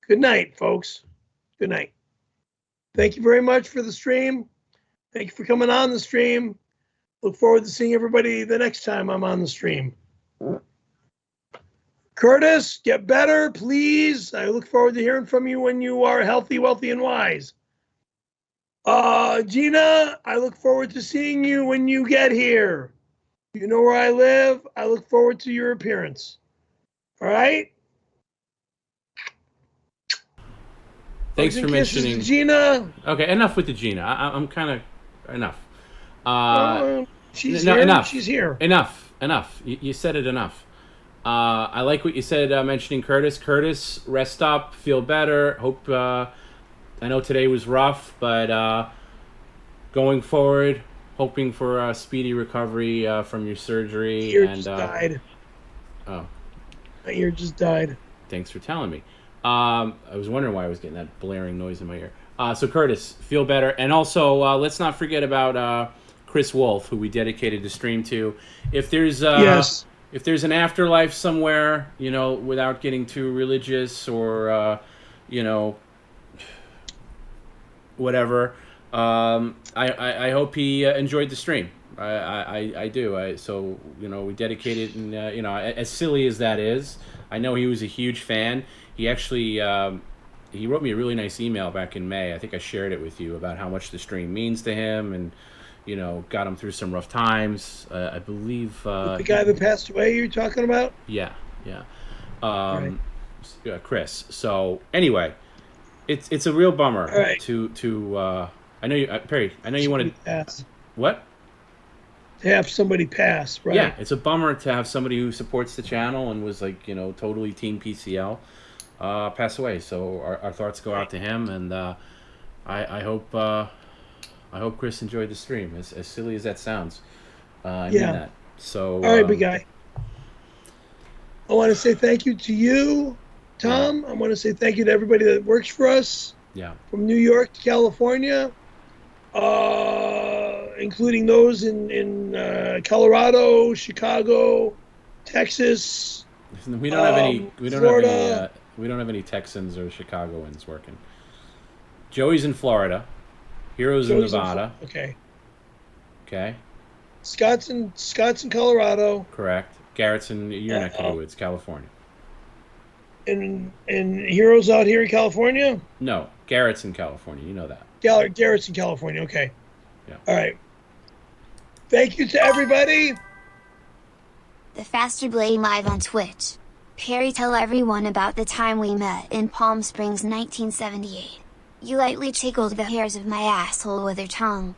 Good night, folks. Good night. Thank you very much for the stream. Thank you for coming on the stream. Look forward to seeing everybody the next time I'm on the stream. Curtis, get better, please. I look forward to hearing from you when you are healthy, wealthy, and wise. Gina, I look forward to seeing you when you get here. You know where I live. I look forward to your appearance. All right? Thanks for mentioning Gina. Okay, enough with the Gina. I'm kind of enough. She's here. Enough. She's here. Enough. You said it enough. I like what you said mentioning Curtis. Curtis, rest up, feel better. Hope. I know today was rough, but going forward, hoping for a speedy recovery from your surgery. My ear just died. Oh. My ear just died. Thanks for telling me. I was wondering why I was getting that blaring noise in my ear. So Curtis, feel better. And also, let's not forget about Chris Wolf, who we dedicated the stream to. If there's if there's an afterlife somewhere, you know, without getting too religious or, you know, whatever, I hope he enjoyed the stream. I do. So, you know, we dedicated, and, you know, as silly as that is, I know he was a huge fan. He actually, he wrote me a really nice email back in May. I think I shared it with you about how much the stream means to him and, you know, got him through some rough times. I believe... the guy that passed away you're talking about? Yeah. Right. Chris. So, anyway, it's a real bummer to I know you, Perry, I know you wanted... What? To have somebody pass, right? Yeah, it's a bummer to have somebody who supports the channel and was like, you know, totally Team PCL pass away. So our thoughts go out to him, and I hope Chris enjoyed the stream. As silly as that sounds, I mean that. So all right, big guy. I want to say thank you to you, Tom. I want to say thank you to everybody that works for us. Yeah. From New York to California. Including those in Colorado, Chicago, Texas. We don't have any. We don't Florida. have any. We don't have any Texans or Chicagoans working. Joey's in Florida. Heroes in Nevada. Okay. Scott's in Colorado. Correct. Garrett's in your neck of the woods, California. And Heroes out here in California? No, Garrett's in California. You know that. Garrett's in California. Okay. Yeah. All right. Thank you to everybody. The Faster Blade live on Twitch. Perry, tell everyone about the time we met in Palm Springs 1978. You lightly tickled the hairs of my asshole with your tongue.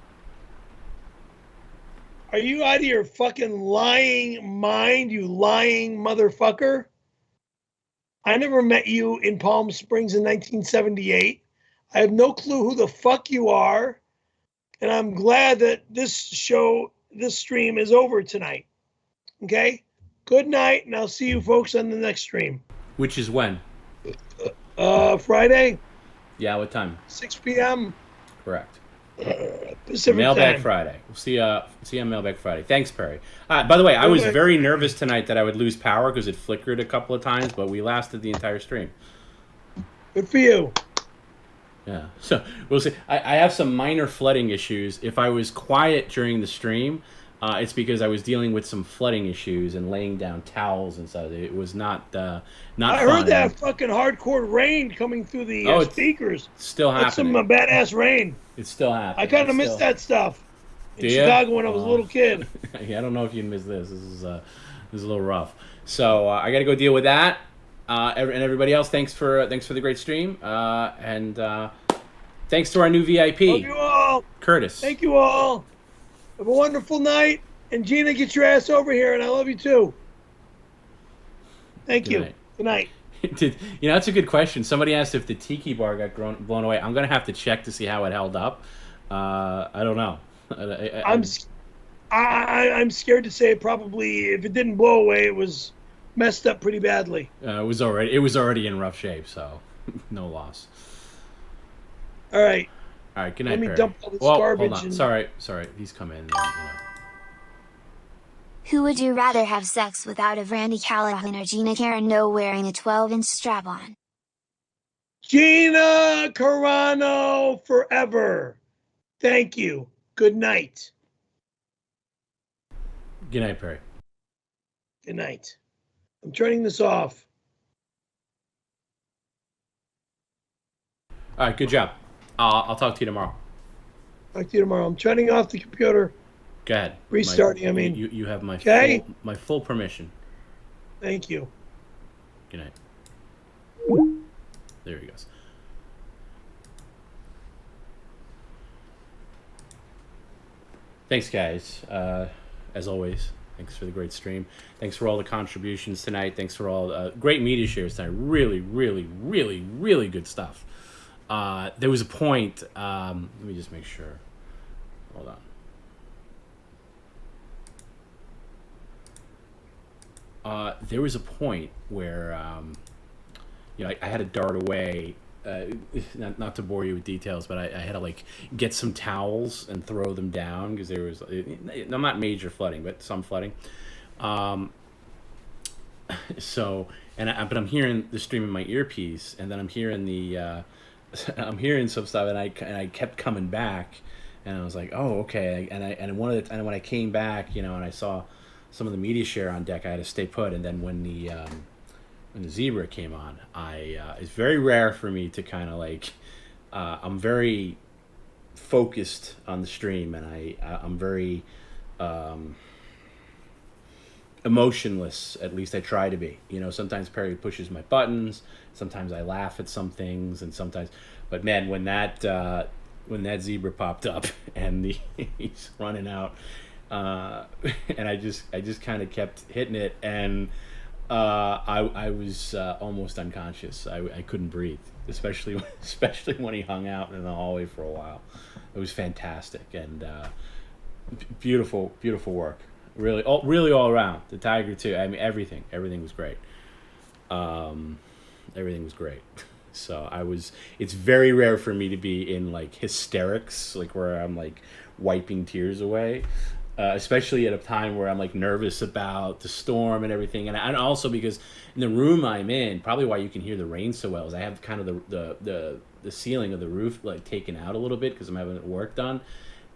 Are you out of your fucking lying mind, you lying motherfucker? I never met you in Palm Springs in 1978. I have no clue who the fuck you are. And I'm glad that this stream is over tonight. Okay? Good night, and I'll see you folks on the next stream. Which is when? Friday. Yeah, what time? 6 p.m. Correct. Pacific Mailbag time. Friday. We'll see you on Mailbag Friday. Thanks, Perry. By the way, I was very nervous tonight that I would lose power because it flickered a couple of times, but we lasted the entire stream. Good for you. Yeah, so we'll see. I have some minor flooding issues. If I was quiet during the stream, it's because I was dealing with some flooding issues and laying down towels and stuff. It was not fun. I heard that fucking hardcore rain coming through the speakers. It's still happening. That's some badass rain. It's still happening. I kind of missed that stuff in Chicago when I was a little kid. Yeah, I don't know if you missed this. This is a little rough. So I got to go deal with that. And everybody else, thanks for the great stream, and thanks to our new VIP, love you all. Curtis. Thank you all. Have a wonderful night, and Gina, get your ass over here, and I love you too. Thank you. Good night. That's a good question. Somebody asked if the tiki bar got blown away. I'm gonna have to check to see how it held up. I don't know. I'm scared to say probably if it didn't blow away, it was messed up pretty badly. It was already in rough shape, so no loss. All right. Good night, Let me Perry. dump all this garbage. Hold on. Sorry. These come in. Who would you rather have sex with out of Randy Callahan or Gina Carano wearing a 12-inch strap-on? Gina Carano forever. Thank you. Good night. Good night, Perry. Good night. I'm turning this off. All right, good job. I'll talk to you tomorrow. Talk to you tomorrow. I'm turning off the computer. Go ahead. Restarting, I mean. You have my Okay? full permission. Thank you. Good night. There he goes. Thanks, guys. As always, thanks for the great stream. Thanks for all the contributions tonight. Thanks for all great media shares tonight. Really, really, really, really good stuff. There was a point. Let me just make sure. Hold on. There was a point where I had to dart away. Not to bore you with details, but I had to like get some towels and throw them down because there was not major flooding, but some flooding. But I'm hearing the stream in my earpiece, and then I'm hearing I'm hearing some stuff, and I kept coming back, and I was like, oh, okay. And when I came back, and I saw some of the media share on deck, I had to stay put. And then when the zebra came on, it's very rare for me to kind of like, I'm very focused on the stream, and I'm very emotionless. At least I try to be. Sometimes Perry pushes my buttons. Sometimes I laugh at some things, and sometimes, but man, when that zebra popped up and he's running out, and I just kind of kept hitting it, and I was almost unconscious. I couldn't breathe, especially when he hung out in the hallway for a while. It was fantastic, and beautiful work. Really all around. The tiger too. I mean, everything was great. Everything was great. So it's very rare for me to be in like hysterics, like where I'm like wiping tears away. Especially at a time where I'm like nervous about the storm and everything, and also because in the room I'm in, probably why you can hear the rain so well is I have kind of the ceiling of the roof like taken out a little bit because I'm having work done,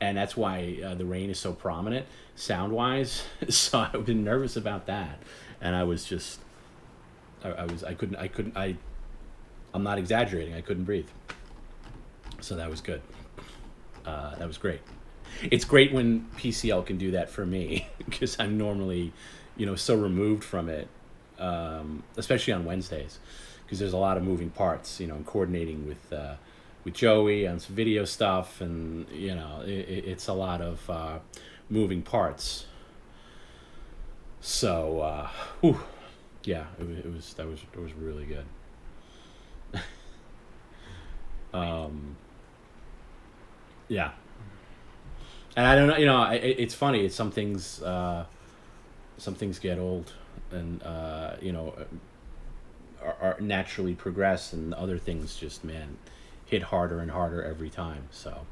and that's why the rain is so prominent sound wise. So I've been nervous about that, and I was just I'm not exaggerating, I couldn't breathe. So that was good. That was great. It's great when PCL can do that for me because I'm normally, so removed from it, especially on Wednesdays, because there's a lot of moving parts, and coordinating with Joey on some video stuff, and it's a lot of moving parts. So, yeah, it was really good. Yeah. And I don't know, it's funny. It's some things get old, and are naturally progress, and other things just hit harder and harder every time. So,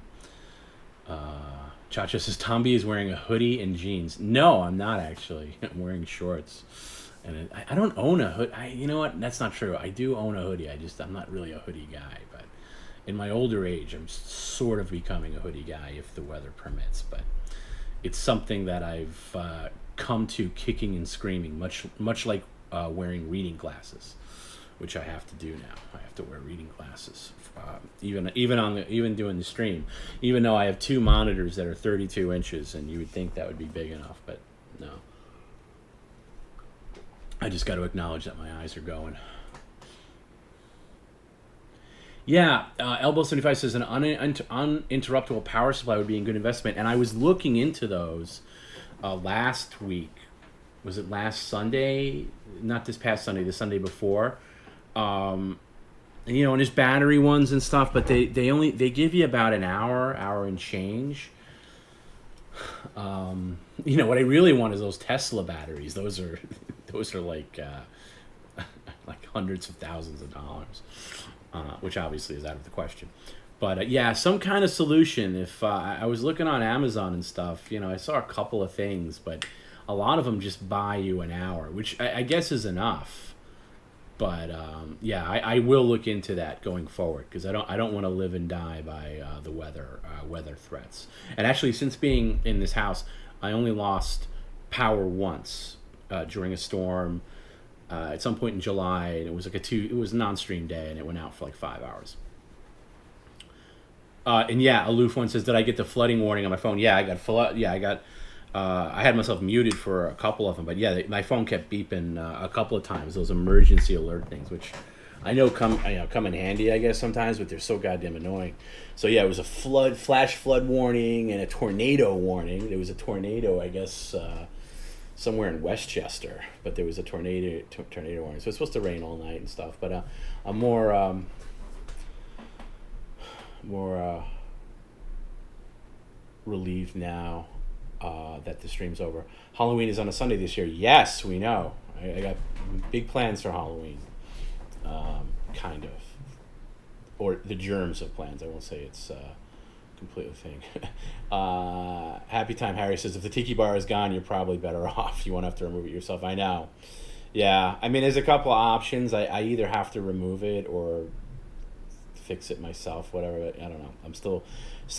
Chacha says TomB is wearing a hoodie and jeans. No, I'm not actually. I'm wearing shorts, and I don't own a hood. You know what? That's not true. I do own a hoodie. I'm not really a hoodie guy, but. In my older age, I'm sort of becoming a hoodie guy if the weather permits, but it's something that I've come to kicking and screaming, much like wearing reading glasses, which I have to do now. I have to wear reading glasses, even doing the stream, even though I have two monitors that are 32 inches, and you would think that would be big enough, but no. I just got to acknowledge that my eyes are going. Yeah, Elbow75 says an uninterruptible power supply would be a good investment. And I was looking into those last week. Was it last Sunday? Not this past Sunday, the Sunday before. And there's battery ones and stuff, but they give you about an hour and change. What I really want is those Tesla batteries. Those are like like hundreds of thousands of dollars. Which obviously is out of the question. But yeah, some kind of solution. If I was looking on Amazon and stuff, I saw a couple of things, but a lot of them just buy you an hour, which I guess is enough. But yeah, I will look into that going forward because I don't want to live and die by the weather threats. And actually, since being in this house, I only lost power once during a storm at some point in July, and it was like it was a non-stream day, and it went out for like 5 hours. And yeah, Aloof one says, "Did I get the flooding warning on my phone?" Yeah, I got flood. Yeah, I got. I had myself muted for a couple of them, but yeah, my phone kept beeping a couple of times. Those emergency alert things, which I know come in handy, I guess sometimes, but they're so goddamn annoying. So yeah, it was a flash flood warning, and a tornado warning. There was a tornado, I guess, somewhere in Westchester, but there was a tornado warning. So it's supposed to rain all night and stuff. But I'm more relieved now that the stream's over. Halloween is on a Sunday this year. Yes, we know. I got big plans for Halloween. Kind of. Or the germs of plans. I won't say it's completely thing. Happy Time Harry says, if the tiki bar is gone, you're probably better off. You won't have to remove it yourself. I know. Yeah. I mean, there's a couple of options. I either have to remove it or fix it myself, whatever. I don't know. I'm still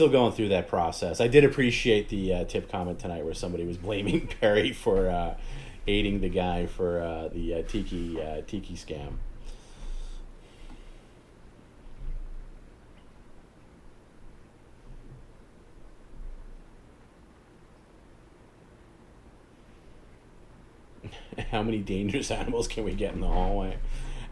going through that process. I did appreciate the tip comment tonight where somebody was blaming Perry for aiding the guy for the tiki scam. How many dangerous animals can we get in the hallway?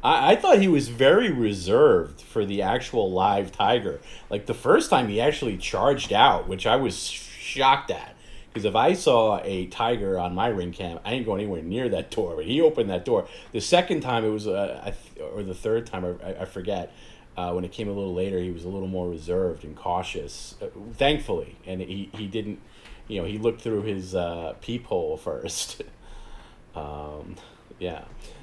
I thought he was very reserved for the actual live tiger. Like the first time he actually charged out, which I was shocked at. Because if I saw a tiger on my ring cam, I ain't going anywhere near that door. But he opened that door. The second time it was, or the third time, I forget, when it came a little later, he was a little more reserved and cautious, thankfully. And he didn't, he looked through his peephole first. Yeah.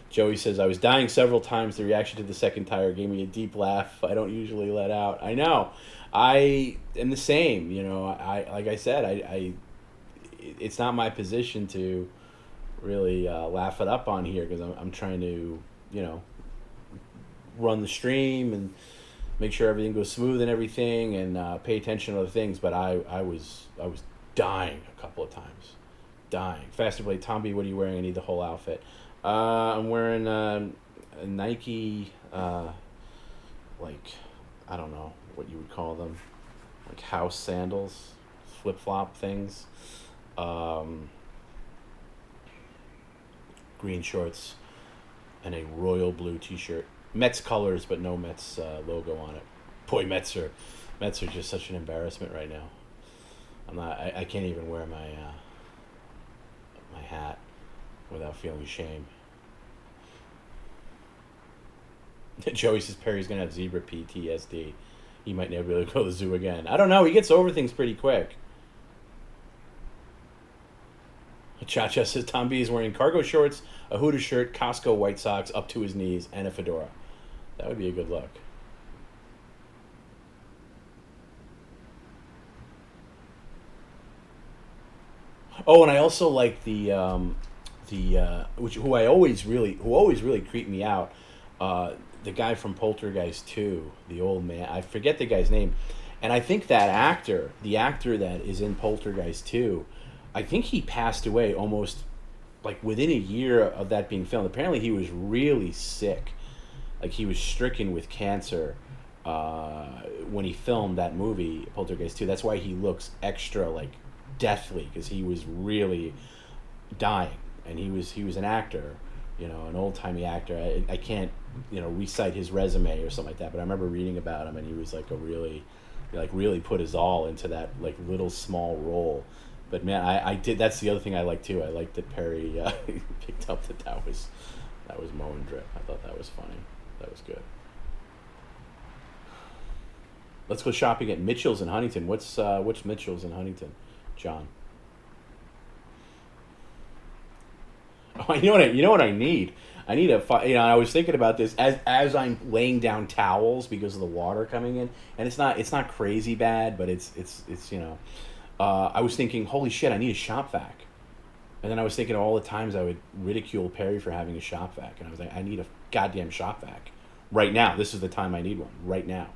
Joey says, I was dying several times. The reaction to the second tire gave me a deep laugh I don't usually let out. I know. I am the same. Like I said, it's not my position to really laugh it up on here because I'm trying to, run the stream and make sure everything goes smooth and everything and pay attention to other things. But I was dying a couple of times. Dying. Faster Blade, TomB, what are you wearing? I need the whole outfit. I'm wearing a Nike, I don't know what you would call them, like house sandals, flip-flop things, green shorts, and a royal blue t-shirt. Mets colors, but no Mets logo on it. Boy, Mets are just such an embarrassment right now. I can't even wear my my hat without feeling shame. Joey says Perry's going to have zebra PTSD. He might never be able to go to the zoo again. I don't know. He gets over things pretty quick. Cha-Cha says TomB is wearing cargo shorts, a Hooters shirt, Costco white socks up to his knees, and a fedora. That would be a good look. Oh, and I also like the who always really creeped me out. The guy from Poltergeist 2, the old man. I forget the guy's name, and I think that the actor that is in Poltergeist 2, I think he passed away almost like within a year of that being filmed. Apparently, he was really sick, like he was stricken with cancer when he filmed that movie Poltergeist 2. That's why he looks extra like deathly, because he was really dying, and he was an actor, an old-timey actor. I can't recite his resume or something like that, but I remember reading about him, and he was like really put his all into that like little small role. But man, I did. That's the other thing I like too. I like that Perry picked up that was Moe and Drip. I thought that was funny. That was good. Let's go shopping at Mitchell's in Huntington. What's Mitchell's in Huntington, John? Oh, you know what I need? I need I was thinking about this as I'm laying down towels because of the water coming in, and it's not crazy bad, but it's I was thinking, holy shit, I need a shop vac. And then I was thinking of all the times I would ridicule Perry for having a shop vac, and I was like, I need a goddamn shop vac. Right now. This is the time I need one. Right now.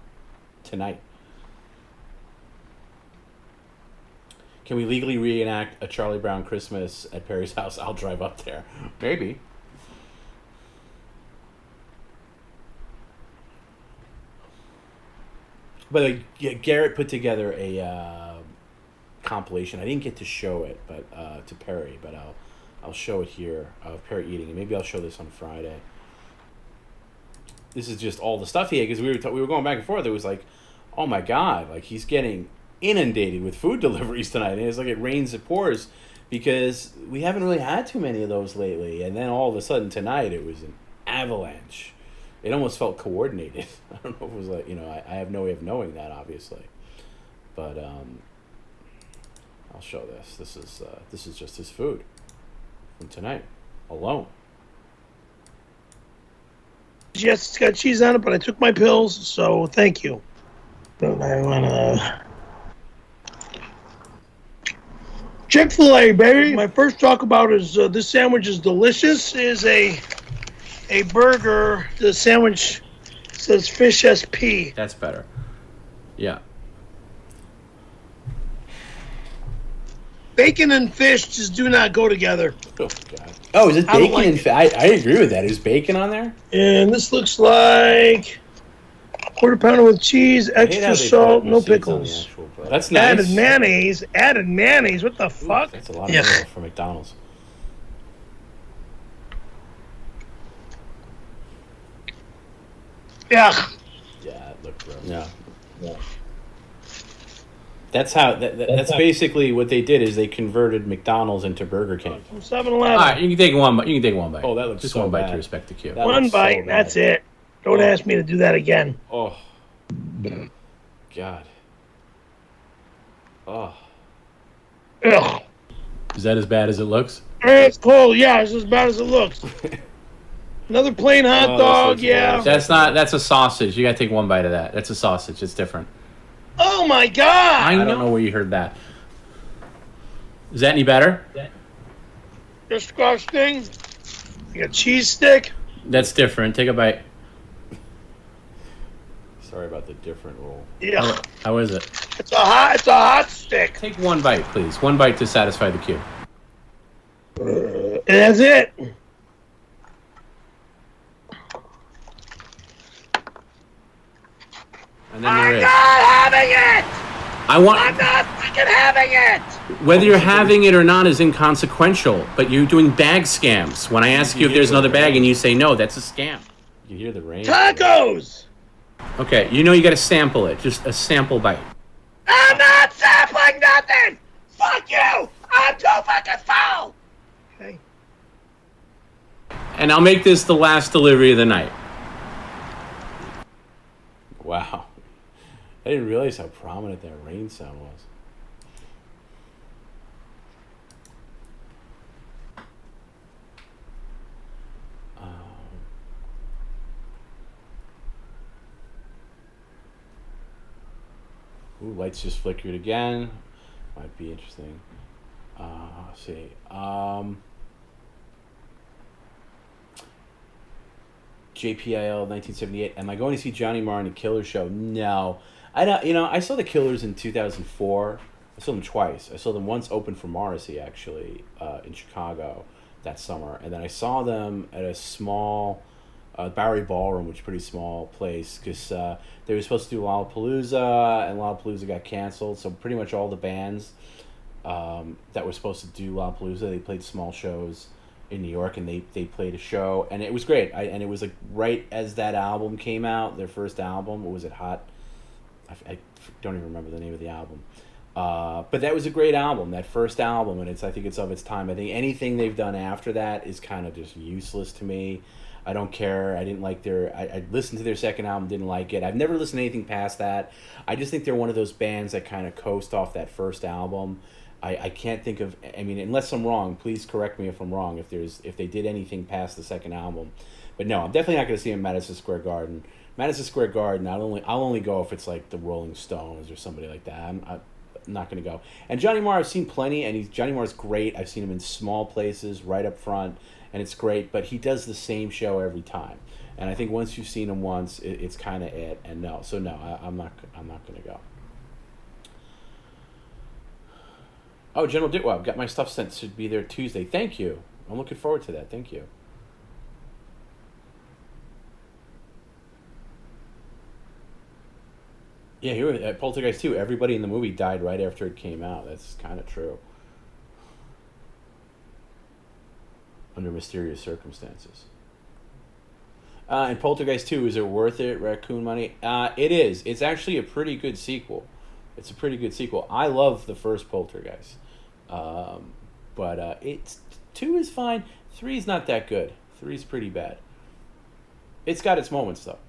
Tonight. Can we legally reenact a Charlie Brown Christmas at Perry's house? I'll drive up there. Maybe. But Garrett put together a compilation. I didn't get to show it, but to Perry, but I'll show it here of Perry eating, and maybe I'll show this on Friday. This is just all the stuff he ate, because we were going back and forth. It was like, oh my god, like he's getting inundated with food deliveries tonight, and it's like it rains, it pours, because we haven't really had too many of those lately. And then all of a sudden tonight, it was an avalanche. It almost felt coordinated. I don't know if it was like, I have no way of knowing that, obviously. But I'll show this. This is just his food from tonight alone. Yes, it's got cheese on it, but I took my pills, so thank you. Don't I want to... Chick-fil-A, baby. My first talk about is this sandwich is delicious. It is a burger. The sandwich says fish SP. That's better. Yeah. Bacon and fish just do not go together. Oh, God. Oh, is it bacon and fish? I agree with that. Is bacon on there? And this looks like quarter pounder with cheese, extra salt, no pickles. That's nice. Added mayonnaise. What the fuck? That's a lot of oil for McDonald's. Yeah. Yeah, it looked gross. Yeah. That's how. That's basically what they did. Is they converted McDonald's into Burger King. From 7-Eleven. All right, you can take one. You can take one bite. Oh, that looks just so one bad. bite To respect the queue. One bite. So that's it. Don't ask me to do that again. Oh. God. Oh. Ugh. Is that as bad as it looks? It's cold. Yeah, it's as bad as it looks. Another plain hot dog. Yeah. That's not. That's a sausage. You gotta take one bite of that. That's a sausage. It's different. Oh my god! I don't know where you heard that. Is that any better? Disgusting. You got cheese stick. That's different. Take a bite. Sorry about the different roll. Yeah. How is it? It's a hot stick. Take one bite, please. One bite to satisfy the queue. And that's it. And then there is. I'm not having it. I'm not fucking having it. Whether you're having it or not is inconsequential, but you're doing bag scams. When I ask you if there's another bag and you say no, that's a scam. You hear the rain. Tacos. Okay, you got to sample it. Just a sample bite. I'm not sampling nothing. Fuck you. I'm too fucking full. Okay. And I'll make this the last delivery of the night. Wow. I didn't realize how prominent that rain sound was. Ooh, lights just flickered again. Might be interesting. Let's see. JPIL 1978. Am I going to see Johnny Marr in the Killers show? No. I don't. I saw the Killers in 2004. I saw them twice. I saw them once open for Morrissey, actually, in Chicago that summer. And then I saw them at a small Bowery Ballroom, which is a pretty small place, because they were supposed to do Lollapalooza, and Lollapalooza got canceled. So pretty much all the bands that were supposed to do Lollapalooza, they played small shows in New York, and they played a show, and it was great. And it was like right as that album came out, their first album. What was it, Hot? I don't even remember the name of the album. But that was a great album, that first album, and I think it's of its time. I think anything they've done after that is kind of just useless to me. I don't care. I didn't like I listened to their second album, didn't like it. I've never listened to anything past that. I just think they're one of those bands that kind of coast off that first album. I can't think of, unless I'm wrong, please correct me if I'm wrong, if they did anything past the second album. But no, I'm definitely not going to see them at Madison Square Garden. Madison Square Garden, I'll only go if it's like the Rolling Stones or somebody like that. I'm not going to go. And Johnny Marr, I've seen plenty, and Johnny Marr's great. I've seen him in small places, right up front, and it's great. But he does the same show every time, and I think once you've seen him once, it's kind of it. And no, so no, I'm not. I'm not going to go. Oh, General Ditwell, got my stuff sent. Should be there Tuesday. Thank you. I'm looking forward to that. Thank you. Yeah, here at Poltergeist 2, everybody in the movie died right after it came out. That's kind of true. Under mysterious circumstances. And Poltergeist 2, is it worth it, Raccoon Money? It is. It's actually a pretty good sequel. It's a pretty good sequel. I love the first Poltergeist. But it's 2 is fine. 3 is not that good. 3 is pretty bad. It's got its moments, though.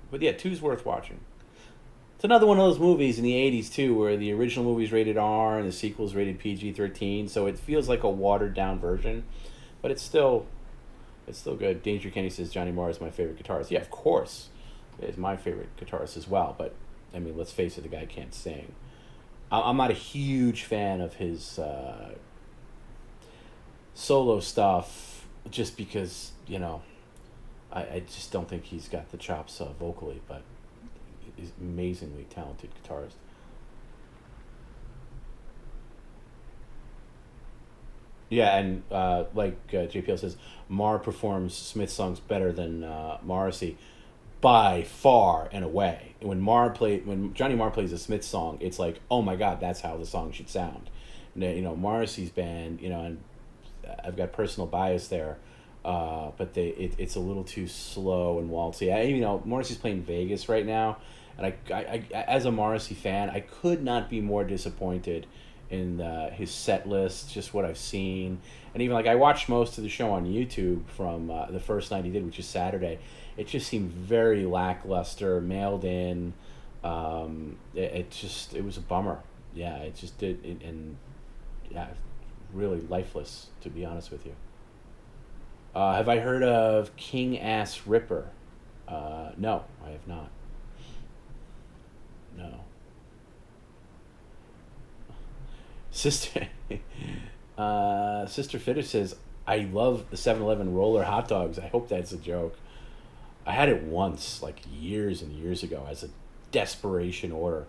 But yeah, 2 is worth watching. It's another one of those movies in the 80s, too, where the original movie's rated R and the sequel's rated PG-13, so it feels like a watered-down version. But it's still good. Danger Kenny says Johnny Marr is my favorite guitarist. Yeah, of course. Is my favorite guitarist as well. But, I mean, let's face it, the guy can't sing. I'm not a huge fan of his solo stuff just because, you know, I just don't think he's got the chops vocally, but he's an amazingly talented guitarist. Yeah, and like JPL says, Marr performs Smith songs better than Morrissey by far and away. When Johnny Marr plays a Smith song, it's like, oh my God, that's how the song should sound. And, you know, Morrissey's band, you know, and I've got personal bias there, but it's a little too slow and waltzy. You know, Morrissey's playing Vegas right now, and I as a Morrissey fan, I could not be more disappointed in his set list, just what I've seen. And even like I watched most of the show on YouTube from the first night he did, which is Saturday. It just seemed very lackluster, mailed in. It was a bummer. Yeah, it just did, and yeah, really lifeless, to be honest with you. Have I heard of King Ass Ripper? No, I have not. No. Sister Fitter says, I love the 7-Eleven roller hot dogs. I hope that's a joke. I had it once, like years and years ago, as a desperation order.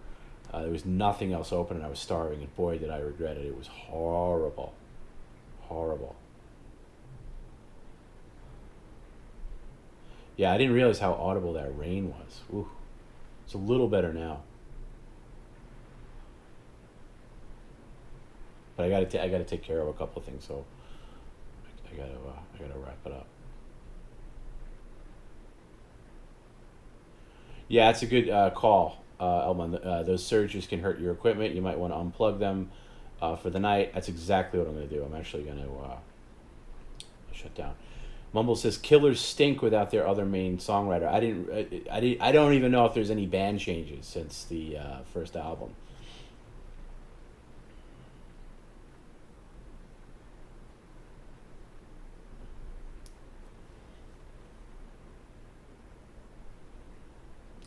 There was nothing else open and I was starving, and boy, did I regret it. It was horrible. Horrible. Yeah, I didn't realize how audible that rain was. Ooh. It's a little better now. But I gotta take care of a couple of things, so I gotta wrap it up. Yeah, it's a good call, Elman. Those surges can hurt your equipment. You might want to unplug them for the night. That's exactly what I'm going to do. I'm actually going to shut down. Mumble says Killers stink without their other main songwriter. I don't even know if there's any band changes since the first album.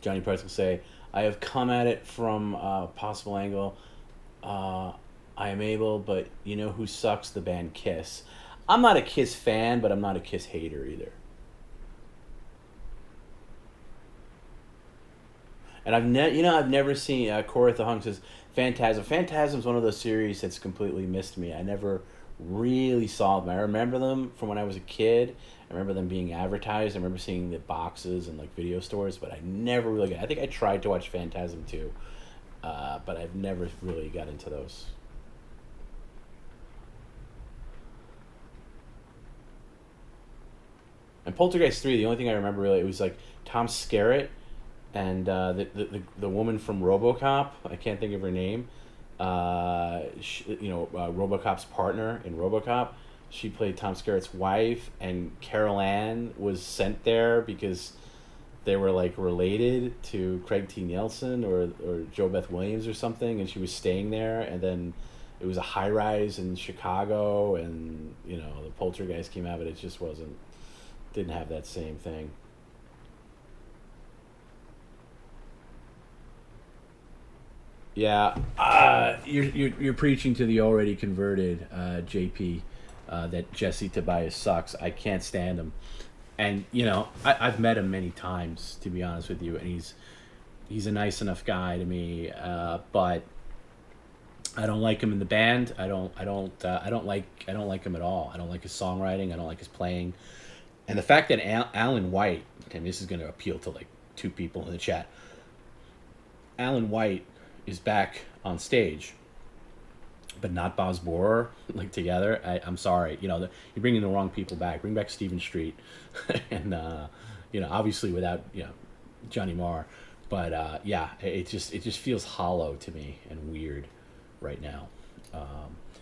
Johnny Price will say, I have come at it from a possible angle. I am able, but you know who sucks? The band Kiss. I'm not a Kiss fan, but I'm not a Kiss hater either. And I've never seen Coritha Hung says Phantasm. Phantasm's one of those series that's completely missed me. I never really saw them. I remember them from when I was a kid. I remember them being advertised. I remember seeing the boxes in like video stores, but I never really got. I think I tried to watch Phantasm too, but I've never really got into those. And Poltergeist 3, the only thing I remember really, it was like Tom Skerritt and the woman from RoboCop. I can't think of her name. RoboCop's partner in RoboCop. She played Tom Skerritt's wife, and Carol Ann was sent there because they were like related to Craig T. Nelson or Joe Beth Williams or something, and she was staying there. And then it was a high rise in Chicago, and the Poltergeist came out, but it just didn't have that same thing. Yeah, you're preaching to the already converted, JP. that Jesse Tobias sucks. I can't stand him. And I've met him many times, to be honest with you, and he's a nice enough guy to me, but I don't like him in the band. I don't like him at all. I don't like his songwriting. I don't like his playing. And the fact that Alan White, and this is going to appeal to like two people in the chat, Alan White is back on stage, but not Boz Borer, like together. I'm sorry, you're bringing the wrong people back. Bring back Stephen Street, and obviously without Johnny Marr, but yeah, it just feels hollow to me and weird right now.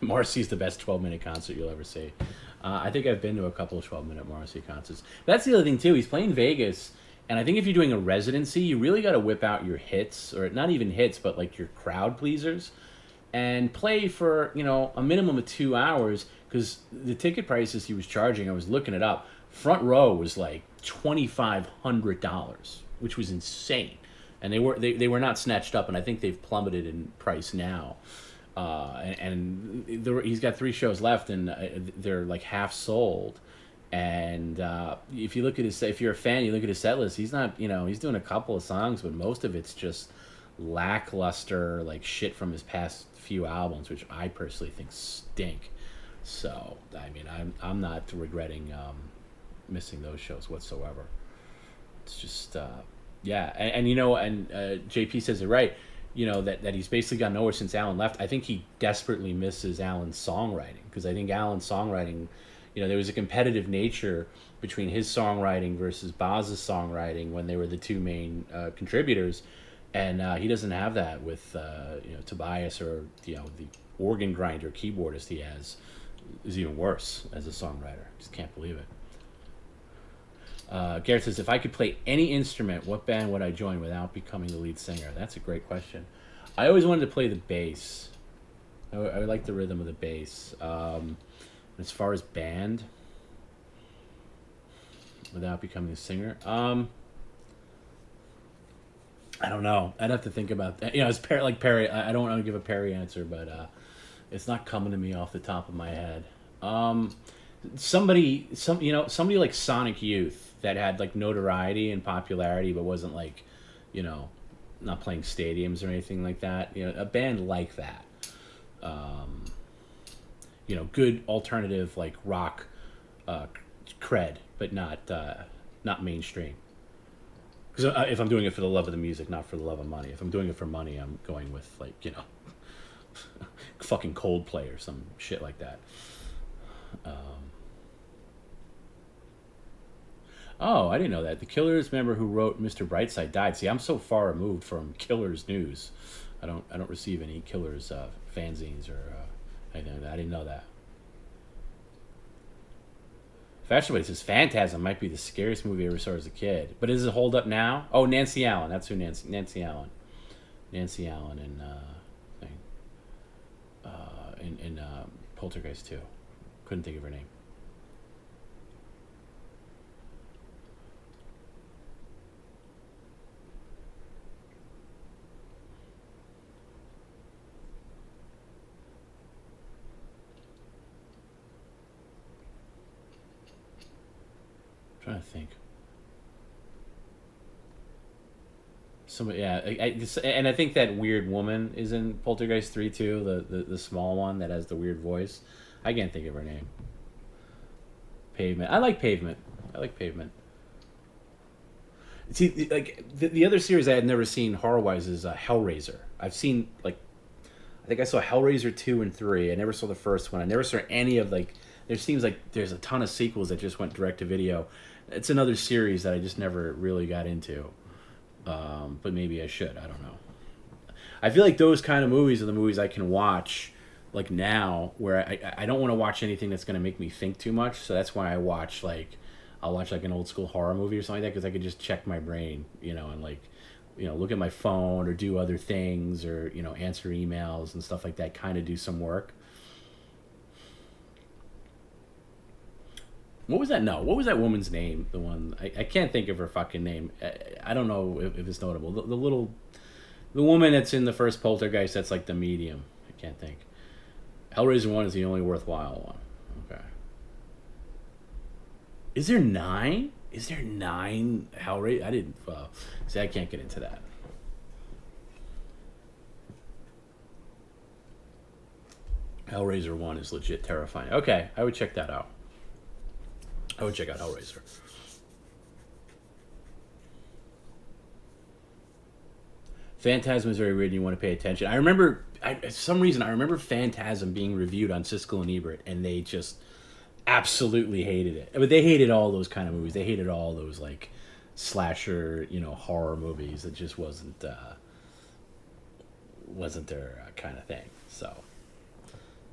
Morrissey's the best 12-minute concert you'll ever see. I think I've been to a couple of 12-minute Morrissey concerts. That's the other thing too. He's playing Vegas, and I think if you're doing a residency, you really got to whip out your hits, or not even hits, but like your crowd pleasers, and play for a minimum of 2 hours. Because the ticket prices he was charging, I was looking it up. Front row was like $2,500, which was insane, and they were not snatched up, and I think they've plummeted in price now. He's got 3 shows left, and they're like half sold. And if you're a fan, you look at his set list. He's not, he's doing a couple of songs, but most of it's just lackluster, like shit from his past few albums, which I personally think stink. So I mean, I'm not regretting missing those shows whatsoever. It's just yeah, and JP says it right. That he's basically got nowhere since Alan left. I think he desperately misses Alan's songwriting, because I think Alan's songwriting, there was a competitive nature between his songwriting versus Boz's songwriting when they were the two main contributors, and he doesn't have that with Tobias, or the organ grinder keyboardist he has is even worse as a songwriter. Just can't believe it. Garrett says, if I could play any instrument, what band would I join without becoming the lead singer? That's a great question. I always wanted to play the bass. I like the rhythm of the bass. As far as band, without becoming a singer, I don't know. I'd have to think about that. It's Perry. I don't want to give a Perry answer, but it's not coming to me off the top of my head. Somebody like Sonic Youth, that had like notoriety and popularity, but wasn't like, not playing stadiums or anything like that. A band like that. Good alternative like rock, cred, but not mainstream. Because if I'm doing it for the love of the music, not for the love of money. If I'm doing it for money, I'm going with like fucking Coldplay or some shit like that. Oh, I didn't know that. The Killers member who wrote Mr. Brightside died. See, I'm so far removed from Killers news. I don't receive any Killers fanzines or anything like that. I didn't know that. Fashionably says Phantasm might be the scariest movie I ever saw as a kid. But does it hold up now? Oh, Nancy Allen. That's who Nancy Allen. Nancy Allen in Poltergeist 2. Couldn't think of her name. Trying to think. Somebody, yeah, and I think that weird woman is in Poltergeist 3 too. The small one that has the weird voice. I can't think of her name. Pavement. I like Pavement. See, like the other series I had never seen horror-wise is Hellraiser. I've seen I think I saw Hellraiser 2 and 3. I never saw the first one. I never saw any of there seems like there's a ton of sequels that just went direct to video. It's another series that I just never really got into. But maybe I should. I don't know. I feel like those kind of movies are the movies I can watch like now, where I don't want to watch anything that's going to make me think too much. So that's why I'll watch an old school horror movie or something like that, because I could just check my brain, and look at my phone or do other things, or answer emails and stuff like that, kind of do some work. What was that? No, what was that woman's name? The one I can't think of her fucking name. I don't know if it's notable. The woman that's in the first Poltergeist, that's like the medium. I can't think. Hellraiser 1 is the only worthwhile one. Okay. Is there 9? Is there 9 Hellraiser? I didn't. See, I can't get into that. Hellraiser 1 is legit terrifying. Okay, I would check that out. I would check out Hellraiser. Phantasm is very weird and you want to pay attention. I remember, for some reason, I remember Phantasm being reviewed on Siskel and Ebert, and they just absolutely hated it. But they hated all those kind of movies. They hated all those, like, slasher, horror movies. It just wasn't their kind of thing. So,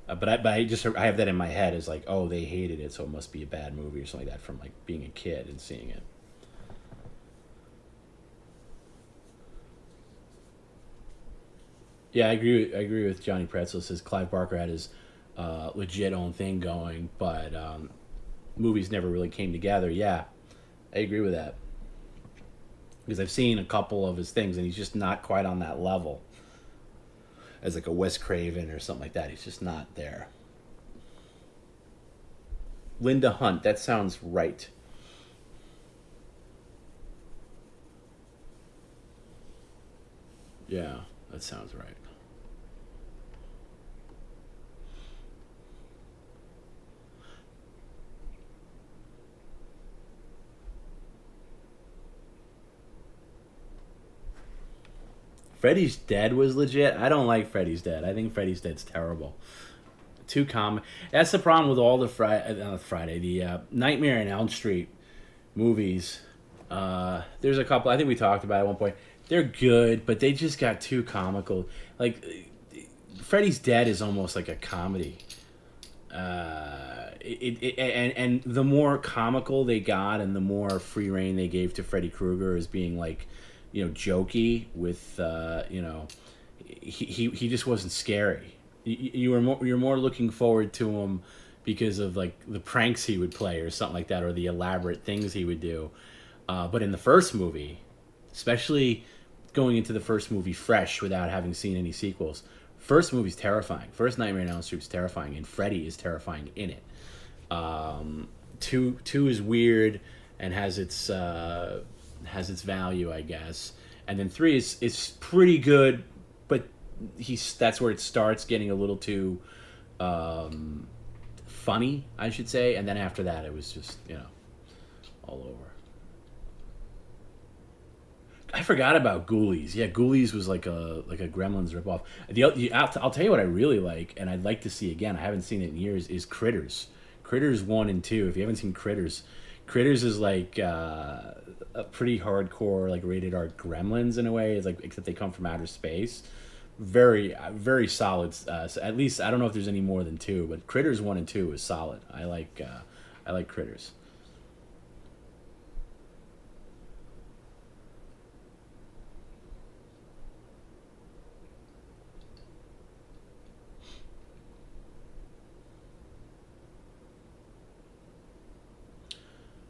but I have that in my head as like, oh, they hated it, so it must be a bad movie or something like that from like being a kid and seeing it. Yeah, I agree with Johnny Pretzel. Says Clive Barker had his legit own thing going, but movies never really came together. Yeah, I agree with that. Because I've seen a couple of his things, and he's just not quite on that level as like a Wes Craven or something like that. He's just not there. Linda Hunt, that sounds right. Yeah, that sounds right. Freddy's Dead was legit. I don't like Freddy's Dead. I think Freddy's Dead's terrible. Too common. That's the problem with all the Nightmare on Elm Street movies. There's a couple. I think we talked about it at one point. They're good, but they just got too comical. Like Freddy's Dead is almost like a comedy. And the more comical they got, and the more free reign they gave to Freddy Krueger as being like, jokey with, he just wasn't scary. You're more looking forward to him because of like the pranks he would play or something like that, or the elaborate things he would do. But in the first movie, especially going into the first movie fresh without having seen any sequels, first movie's terrifying. First Nightmare on Elm Street is terrifying, and Freddy is terrifying in it. Two is weird and has its value, I guess, and then 3 is pretty good, but that's where it starts getting a little too funny, I should say, and then after that it was just all over. I forgot about Ghoulies. Yeah, Ghoulies was like a Gremlins ripoff. I'll tell you what I really like, and I'd like to see again. I haven't seen it in years. Is Critters. Critters 1 and 2. If you haven't seen Critters, Critters is like a pretty hardcore, like rated R Gremlins in a way. It's like, except they come from outer space. Very very solid. So at least I don't know if there's any more than 2, but Critters 1 and 2 is solid. I like Critters.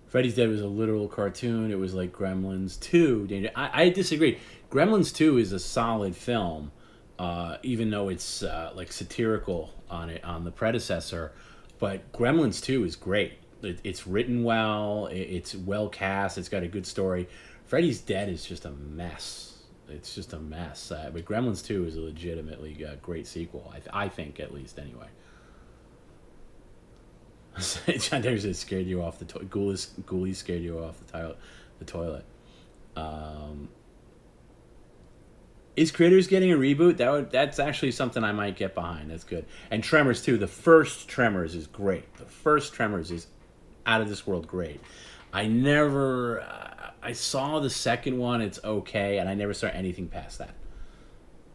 Freddy's Dead was a literal cartoon. It was like Gremlins 2. I disagree. Gremlins 2 is a solid film, even though it's like satirical on the predecessor. But Gremlins 2 is great. It's written well. It's well cast. It's got a good story. Freddy's Dead is just a mess. It's just a mess. But Gremlins 2 is a legitimately great sequel. I think, at least, anyway. John Deere said scared you off the toilet. Ghoulies scared you off the toilet. Is Critters getting a reboot? That's actually something I might get behind. That's good. And Tremors too. The first Tremors is great. The first Tremors is out of this world great. I saw the second one. It's okay, and I never saw anything past that.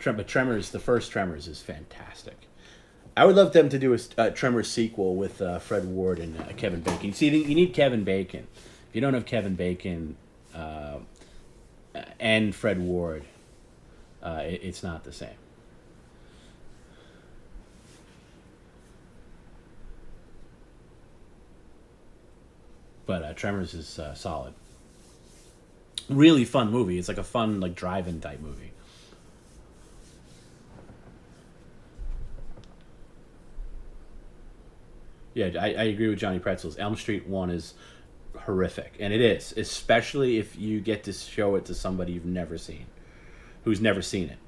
But Tremors, the first Tremors is fantastic. I would love them to do a Tremors sequel with Fred Ward and Kevin Bacon. See, you need Kevin Bacon. If you don't have Kevin Bacon and Fred Ward, it's not the same. But Tremors is solid. Really fun movie. It's like a fun drive-in type movie. Yeah, I agree with Johnny Pretzels. Elm Street 1 is horrific, and it is, especially if you get to show it to somebody you've never seen, who's never seen it.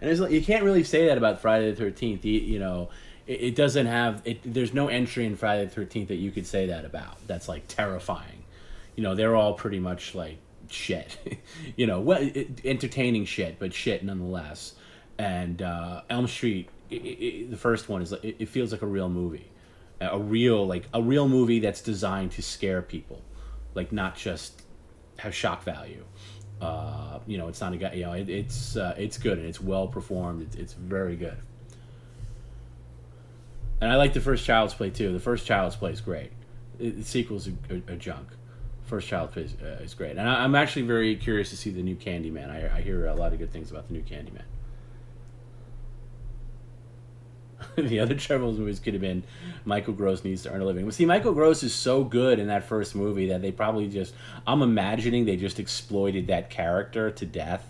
And you can't really say that about Friday the 13th. You know, it doesn't have it. There's no entry in Friday the 13th that you could say that about. That's like terrifying. You know, they're all pretty much like shit. You know, entertaining shit, but shit nonetheless. And Elm Street, the first one is it feels like a real movie, a real movie that's designed to scare people, like not just have shock value. You know, it's not a guy. You know, it's good and it's well performed. It's very good. And I like the first Child's Play too. The first Child's Play is great. The sequel's a junk. First Child's Play is great. And I'm actually very curious to see the new Candyman. I hear a lot of good things about the new Candyman. The other Trevor's movies could have been Michael Gross Needs to Earn a Living. But see, Michael Gross is so good in that first movie that they probably just, I'm imagining they just exploited that character to death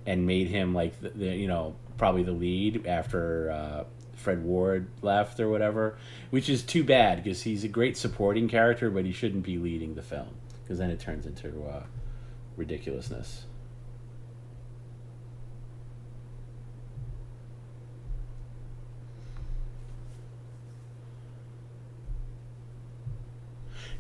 and made him like the you know, probably the lead after Fred Ward left or whatever, which is too bad because he's a great supporting character, but he shouldn't be leading the film because then it turns into ridiculousness.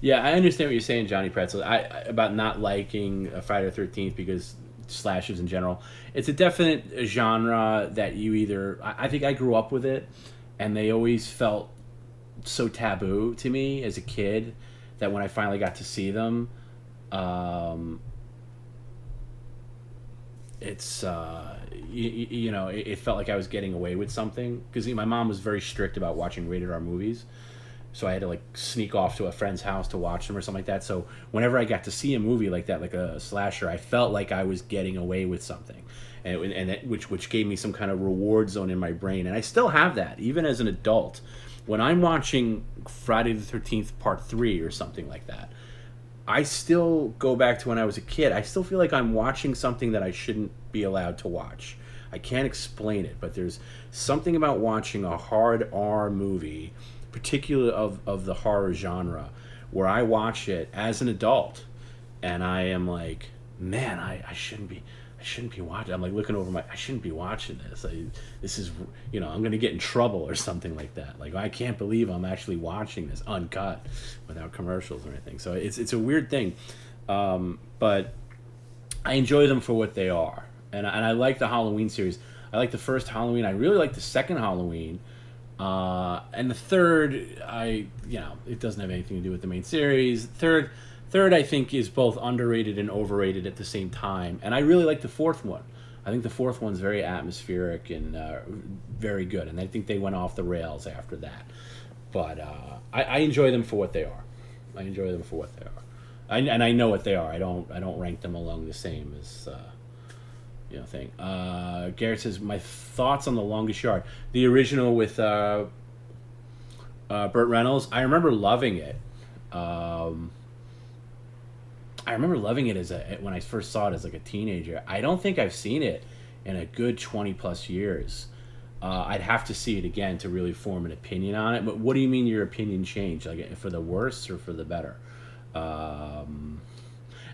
Yeah, I understand what you're saying, Johnny Pretzel. About not liking Friday the 13th because slashers in general. It's a definite genre that you either. I think I grew up with it, and they always felt so taboo to me as a kid that when I finally got to see them, it's you know it felt like I was getting away with something because my mom was very strict about watching rated R movies. So I had to like sneak off to a friend's house to watch them or something like that. So whenever I got to see a movie like that, like a slasher, I felt like I was getting away with something, which gave me some kind of reward zone in my brain. And I still have that even as an adult. When I'm watching Friday the 13th Part 3 or something like that, I still go back to when I was a kid. I still feel like I'm watching something that I shouldn't be allowed to watch. I can't explain it, but there's something about watching a hard R movie, particularly of the horror genre, where I watch it as an adult and I am like, man, I shouldn't be watching. I'm like looking over I shouldn't be watching this. This is, you know, I'm gonna get in trouble or something like that. Like I can't believe I'm actually watching this uncut without commercials or anything. So it's a weird thing, but I enjoy them for what they are, and I like the Halloween series. I like the first Halloween. I really like the second Halloween. And the third, it doesn't have anything to do with the main series. Third, I think is both underrated and overrated at the same time. And I really like the fourth one. I think the fourth one's very atmospheric and very good. And I think they went off the rails after that. But I enjoy them for what they are. I enjoy them for what they are. And I know what they are. I don't rank them along the same as. Thing. Garrett says, my thoughts on The Longest Yard. The original with Burt Reynolds. I remember loving it. I remember loving it when I first saw it as like a teenager. I don't think I've seen it in a good 20 plus years. I'd have to see it again to really form an opinion on it. But what do you mean your opinion changed? Like for the worse or for the better? And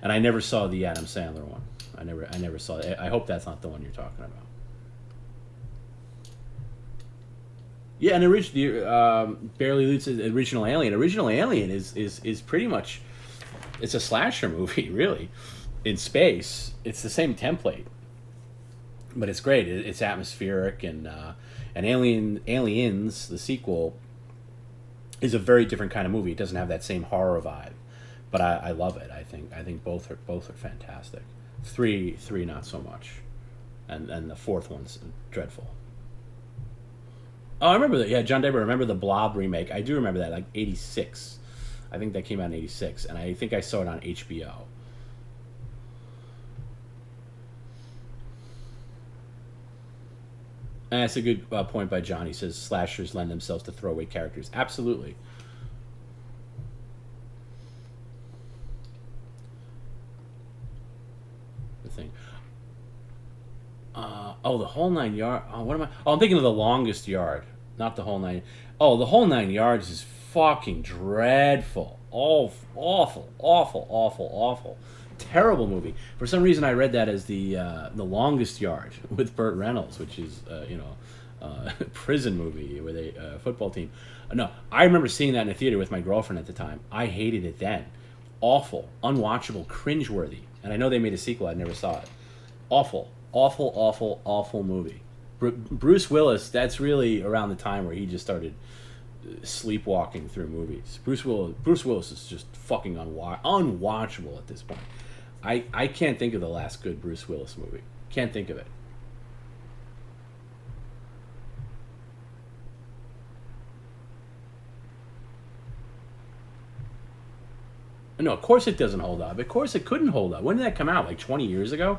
I never saw the Adam Sandler one. I never saw it. I hope that's not the one you're talking about. Yeah, and Barely Lutes Original Alien. Original Alien is pretty much, it's a slasher movie, really, in space. It's the same template, but it's great. It's atmospheric, and Aliens, the sequel, is a very different kind of movie. It doesn't have that same horror vibe, but I love it. I think both are fantastic. Three not so much, and the fourth one's dreadful. Oh, I remember that. Yeah, John Deber. Remember the Blob remake? I do remember that, like '86. I think that came out in '86, and I think I saw it on HBO. And that's a good point by John. He says slashers lend themselves to throwaway characters. Absolutely. The thing. Oh, the whole 9 yard. Oh, what am I? Oh, I'm thinking of the longest yard, not the whole nine. Oh, the whole 9 yards is fucking dreadful. Oh, awful, awful, awful, awful. Terrible movie. For some reason, I read that as the longest yard with Burt Reynolds, which is prison movie with a football team. No, I remember seeing that in a theater with my girlfriend at the time. I hated it then. Awful, unwatchable, cringeworthy. And I know they made a sequel. I never saw it. Awful, awful, awful, awful movie. Bruce Willis. That's really around the time where he just started sleepwalking through movies. Bruce Willis is just fucking unwatchable at this point. I can't think of the last good Bruce Willis movie. Can't think of it. No, of course it doesn't hold up. Of course it couldn't hold up. When did that come out? Like 20 years ago?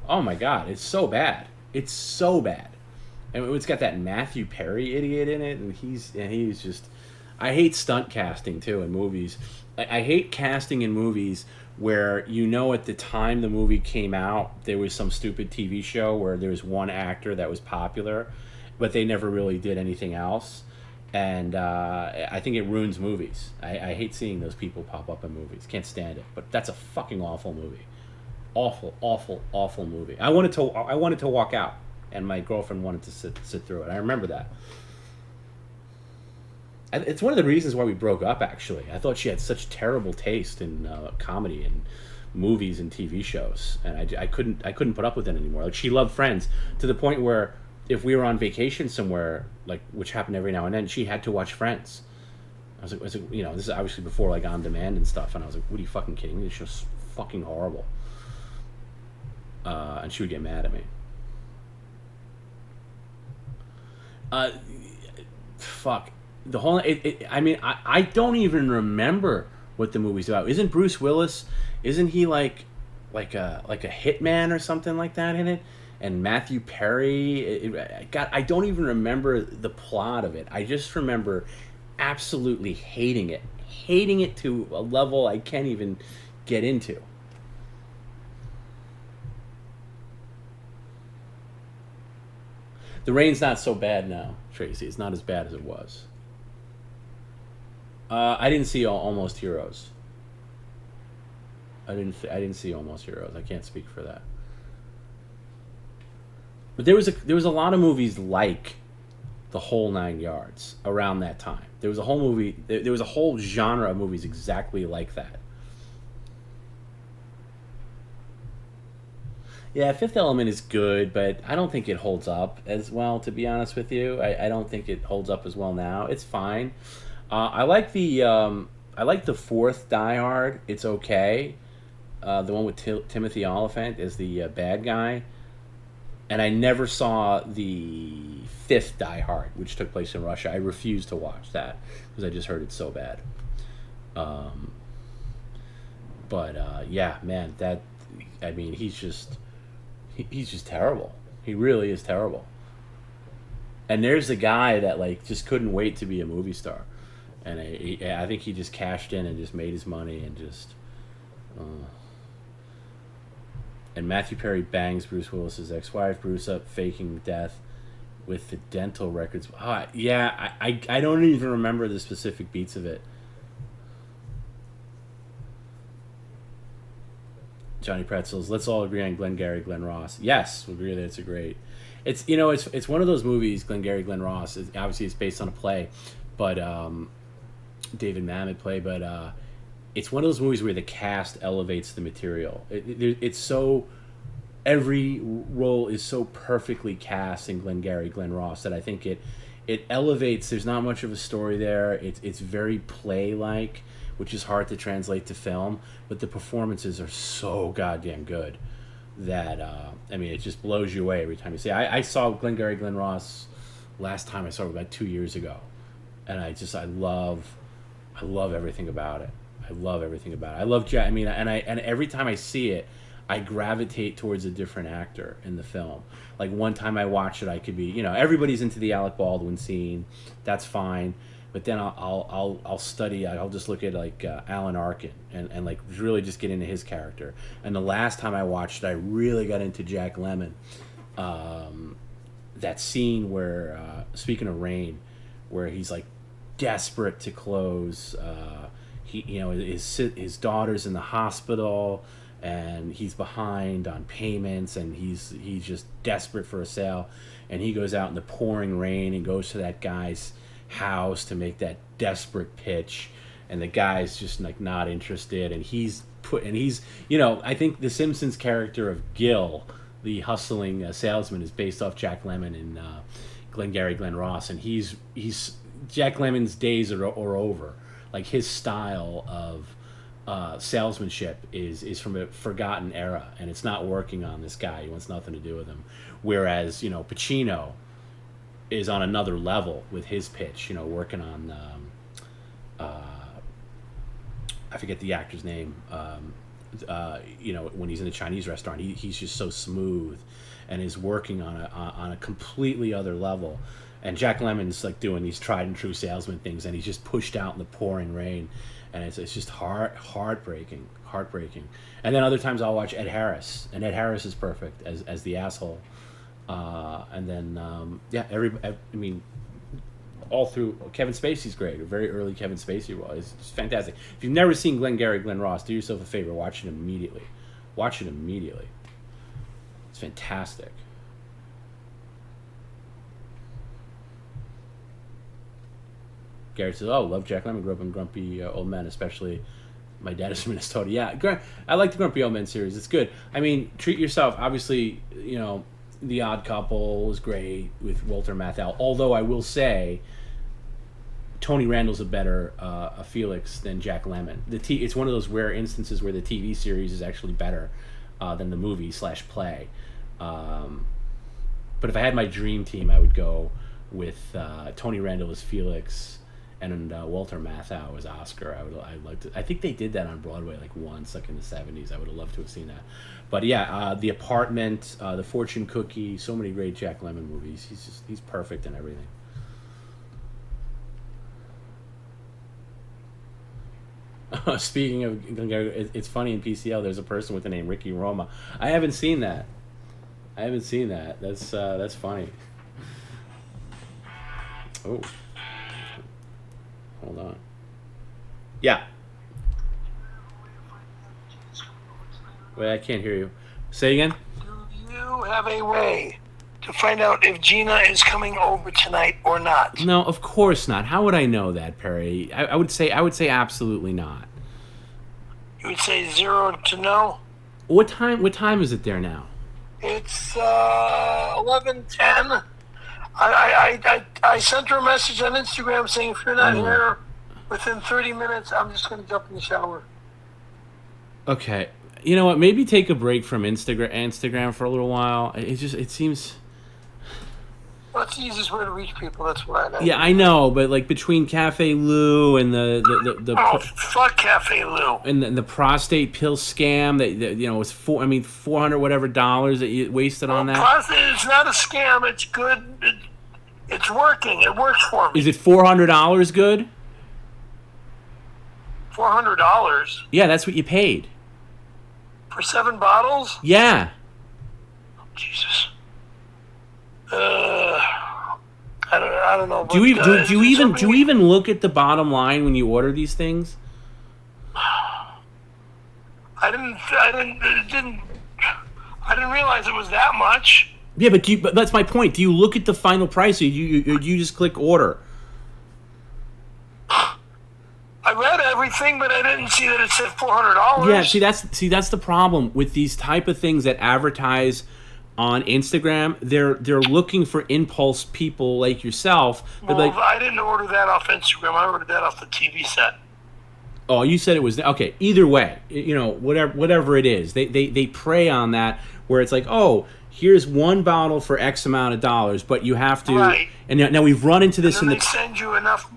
Oh my god, it's so bad. It's so bad. And it's got that Matthew Perry idiot in it, and he's just. I hate stunt casting too in movies. I hate casting in movies where at the time the movie came out there was some stupid TV show where there was one actor that was popular, but they never really did anything else. And I think it ruins movies. I hate seeing those people pop up in movies. Can't stand it. But that's a fucking awful movie. Awful, awful, awful movie. I wanted to walk out, and my girlfriend wanted to sit through it. I remember that. It's one of the reasons why we broke up. Actually, I thought she had such terrible taste in comedy and movies and TV shows, and I couldn't put up with it anymore. Like, she loved Friends to the point where if we were on vacation somewhere, like, which happened every now and then, she had to watch Friends. I was like, this is obviously before like on demand and stuff, and I was like, what are you fucking kidding me? This show's fucking horrible. And she would get mad at me. Fuck. The whole I don't even remember what the movie's about. Isn't Bruce Willis? Isn't he like a hitman or something like that in it? And Matthew Perry. I don't even remember the plot of it. I just remember absolutely hating it to a level I can't even get into. The rain's not so bad now, Tracy. It's not as bad as it was. I didn't see Almost Heroes. I didn't see Almost Heroes. I can't speak for that. But there was a lot of movies like The Whole 9 Yards around that time. There was a whole genre of movies exactly like that. Yeah, Fifth Element is good, but I don't think it holds up as well, to be honest with you. I don't think it holds up as well now. It's fine. I like the fourth Die Hard. It's okay. The one with Timothy Olyphant as the bad guy. And I never saw the fifth Die Hard, which took place in Russia. I refused to watch that because I just heard it's so bad. Yeah, man, he's just terrible. He really is terrible. And there's a guy that just couldn't wait to be a movie star, and I think he just cashed in and just made his money and just. And Matthew Perry bangs Bruce Willis's ex-wife. Bruce up faking death with the dental records. Yeah, I don't even remember the specific beats of it. Johnny Pretzels. Let's all agree on Glengarry Glen Ross. Yes, we agree that it's a great. It's it's one of those movies. Glengarry Glen Ross. Obviously, it's based on a play, but David Mamet play. But it's one of those movies where the cast elevates the material. It's so. Every role is so perfectly cast in Glengarry Glen Ross that I think it elevates. There's not much of a story there. It's very play-like, which is hard to translate to film, but the performances are so goddamn good that it just blows you away every time you see it. I saw Glengarry Glen Ross last time. I saw it about 2 years ago, and I love everything about it. I love everything about it. I love Jack. And every time I see it, I gravitate towards a different actor in the film. Like, one time I watch it, I could be, everybody's into the Alec Baldwin scene. That's fine. But then I'll study. I'll just look at Alan Arkin and really just get into his character. And the last time I watched it, I really got into Jack Lemmon, that scene where, speaking of Rain, where he's like desperate to close. His daughter's in the hospital, and he's behind on payments, and he's just desperate for a sale, and he goes out in the pouring rain and goes to that guy's house to make that desperate pitch, and the guy's just like not interested, and I think the Simpsons character of Gil, the hustling salesman, is based off Jack Lemmon and Glengarry Glen Ross, and he's Jack Lemmon's days are over. Like, his style of salesmanship is from a forgotten era, and it's not working on this guy. He wants nothing to do with him. Whereas, Pacino is on another level with his pitch, working on, I forget the actor's name, when he's in a Chinese restaurant, he's just so smooth and is working on a completely other level. And Jack Lemmon's like doing these tried and true salesman things, and he's just pushed out in the pouring rain, and it's just heartbreaking. And then other times I'll watch Ed Harris, and Ed Harris is perfect as the asshole. And then all through Kevin Spacey's great. A very early Kevin Spacey role. It's fantastic. If you've never seen Glengarry Glen Ross, do yourself a favor, watch it immediately. It's fantastic. Garrett says, "Oh, love Jack Lemmon. Grew up in Grumpy Old Men, especially my dad is from Minnesota." Yeah, I like the Grumpy Old Men series. It's good. I mean, treat yourself. Obviously, The Odd Couple was great with Walter Matthau. Although I will say, Tony Randall's a better Felix than Jack Lemmon. It's one of those rare instances where the TV series is actually better than the movie/play. But if I had my dream team, I would go with Tony Randall as Felix and Walter Matthau as Oscar. I'd like to. I think they did that on Broadway once, in the 70s. I would have loved to have seen that. But yeah, The Apartment, The Fortune Cookie, so many great Jack Lemmon movies. He's perfect in everything. Speaking of, it's funny in PCL. There's a person with the name Ricky Roma. I haven't seen that. That's funny. Oh. Hold on. Yeah. Wait, I can't hear you. Say again? Do you have a way to find out if Gina is coming over tonight or not? No, of course not. How would I know that, Perry? I would say absolutely not. You would say 0 to no? What time is it there now? It's 11:10. I sent her a message on Instagram saying if you're not here within 30 minutes, I'm just going to jump in the shower. Okay. You know what? Maybe take a break from Instagram for a little while. It seems... Well, it's the easiest way to reach people. That's what I know. Yeah, I know, but between Cafe Lou and the fuck Cafe Lou and the prostate pill scam that was $400 whatever dollars that you wasted on that. Prostate is not a scam. It's good. It's working. It works for me. Is it $400 good? $400? Yeah, that's what you paid. For 7 bottles? Yeah. Oh, Jesus. I don't know. Do you even look at the bottom line when you order these things? I didn't realize it was that much. Yeah, but that's my point. Do you look at the final price, or you just click order? I read everything, but I didn't see that it said $400. Yeah, that's the problem with these type of things that advertise on Instagram. They're looking for impulse people like yourself. Well, I didn't order that off Instagram. I ordered that off the TV set. Oh, you said it was okay. Either way, whatever it is, they prey on that where it's like, oh, here's one bottle for X amount of dollars, but you have to. Right. And now we've run into this. And then they send you enough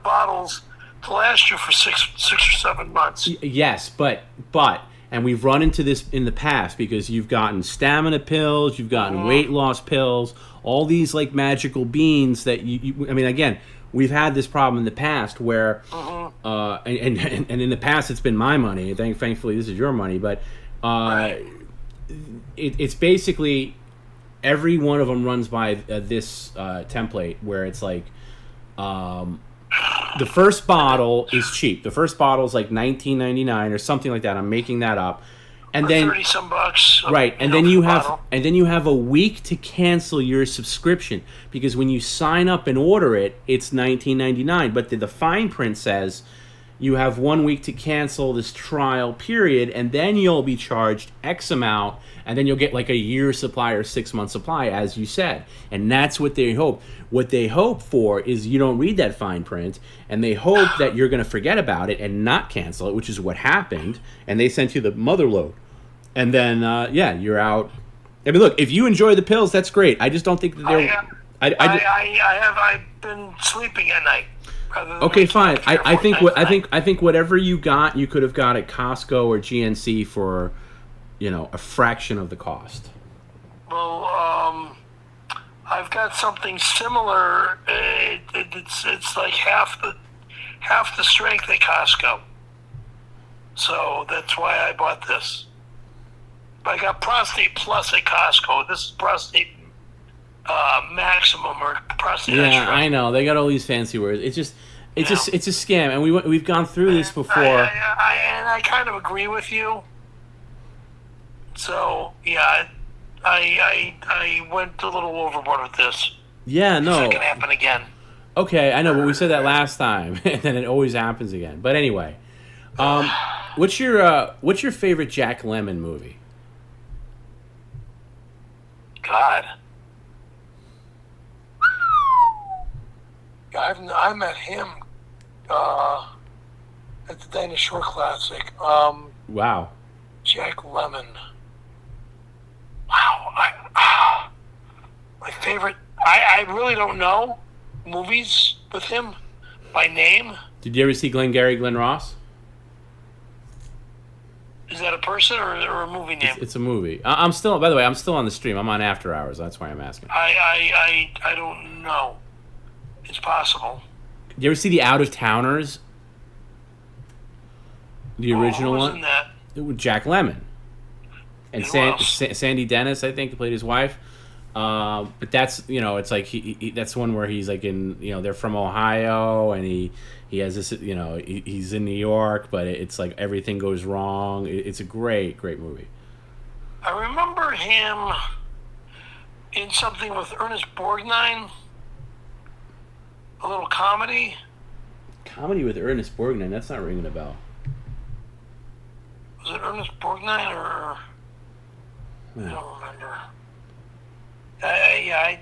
bottles to last you for six or 7 months. Yes, but. And we've run into this in the past because you've gotten stamina pills, you've gotten weight loss pills, all these magical beans that you again, we've had this problem in the past where, and in the past it's been my money. Thankfully this is your money, but it's basically every one of them runs by this template where it's like, the first bottle is cheap. The first bottle is like $19.99 or something like that. I'm making that up. And then 30 some bucks. Right, and then you have a week to cancel your subscription, because when you sign up and order it, it's $19.99. But the fine print says you have 1 week to cancel this trial period, and then you'll be charged X amount, and then you'll get like a year's supply or 6 month supply, as you said. And that's what they hope. What they hope for is you don't read that fine print, and they hope that you're going to forget about it and not cancel it, which is what happened. And they sent you the mother load. And then, you're out. I mean, look, if you enjoy the pills, that's great. I just don't think that they're... I've been sleeping at night. Okay, fine. I think whatever you got, you could have got at Costco or GNC for, a fraction of the cost. Well, I've got something similar. It's like half the strength at Costco. So that's why I bought this. I got Prostate Plus at Costco. This is Prostate Maximum or Prostate Extra. Yeah, I know. They got all these fancy words. It's a scam, and we've gone through this before. I kind of agree with you. So yeah, I went a little overboard with this. Yeah, no. It's not gonna happen again. Okay, I know, but we said that last time, and then it always happens again. But anyway, what's your favorite Jack Lemmon movie? God. I met him at the Dinah Shore Classic. Wow. Jack Lemmon. Wow. My favorite. I really don't know movies with him by name. Did you ever see Glengarry Glen Ross? Is that a person or a movie name? It's a movie. I'm still. By the way, I'm still on the stream. I'm on After Hours. That's why I'm asking. I don't know. It's possible. Did you ever see The Out of Towners? The original who was one. In that? It was Jack Lemmon. And Sandy Dennis, I think, played his wife. But that's it's like he that's one where he's like in they're from Ohio, and he has this he's in New York, but it's like everything goes wrong. It's a great movie. I remember him in something with Ernest Borgnine, a little comedy. Comedy with Ernest Borgnine? That's not ringing a bell. Was it Ernest Borgnine or? I don't remember. I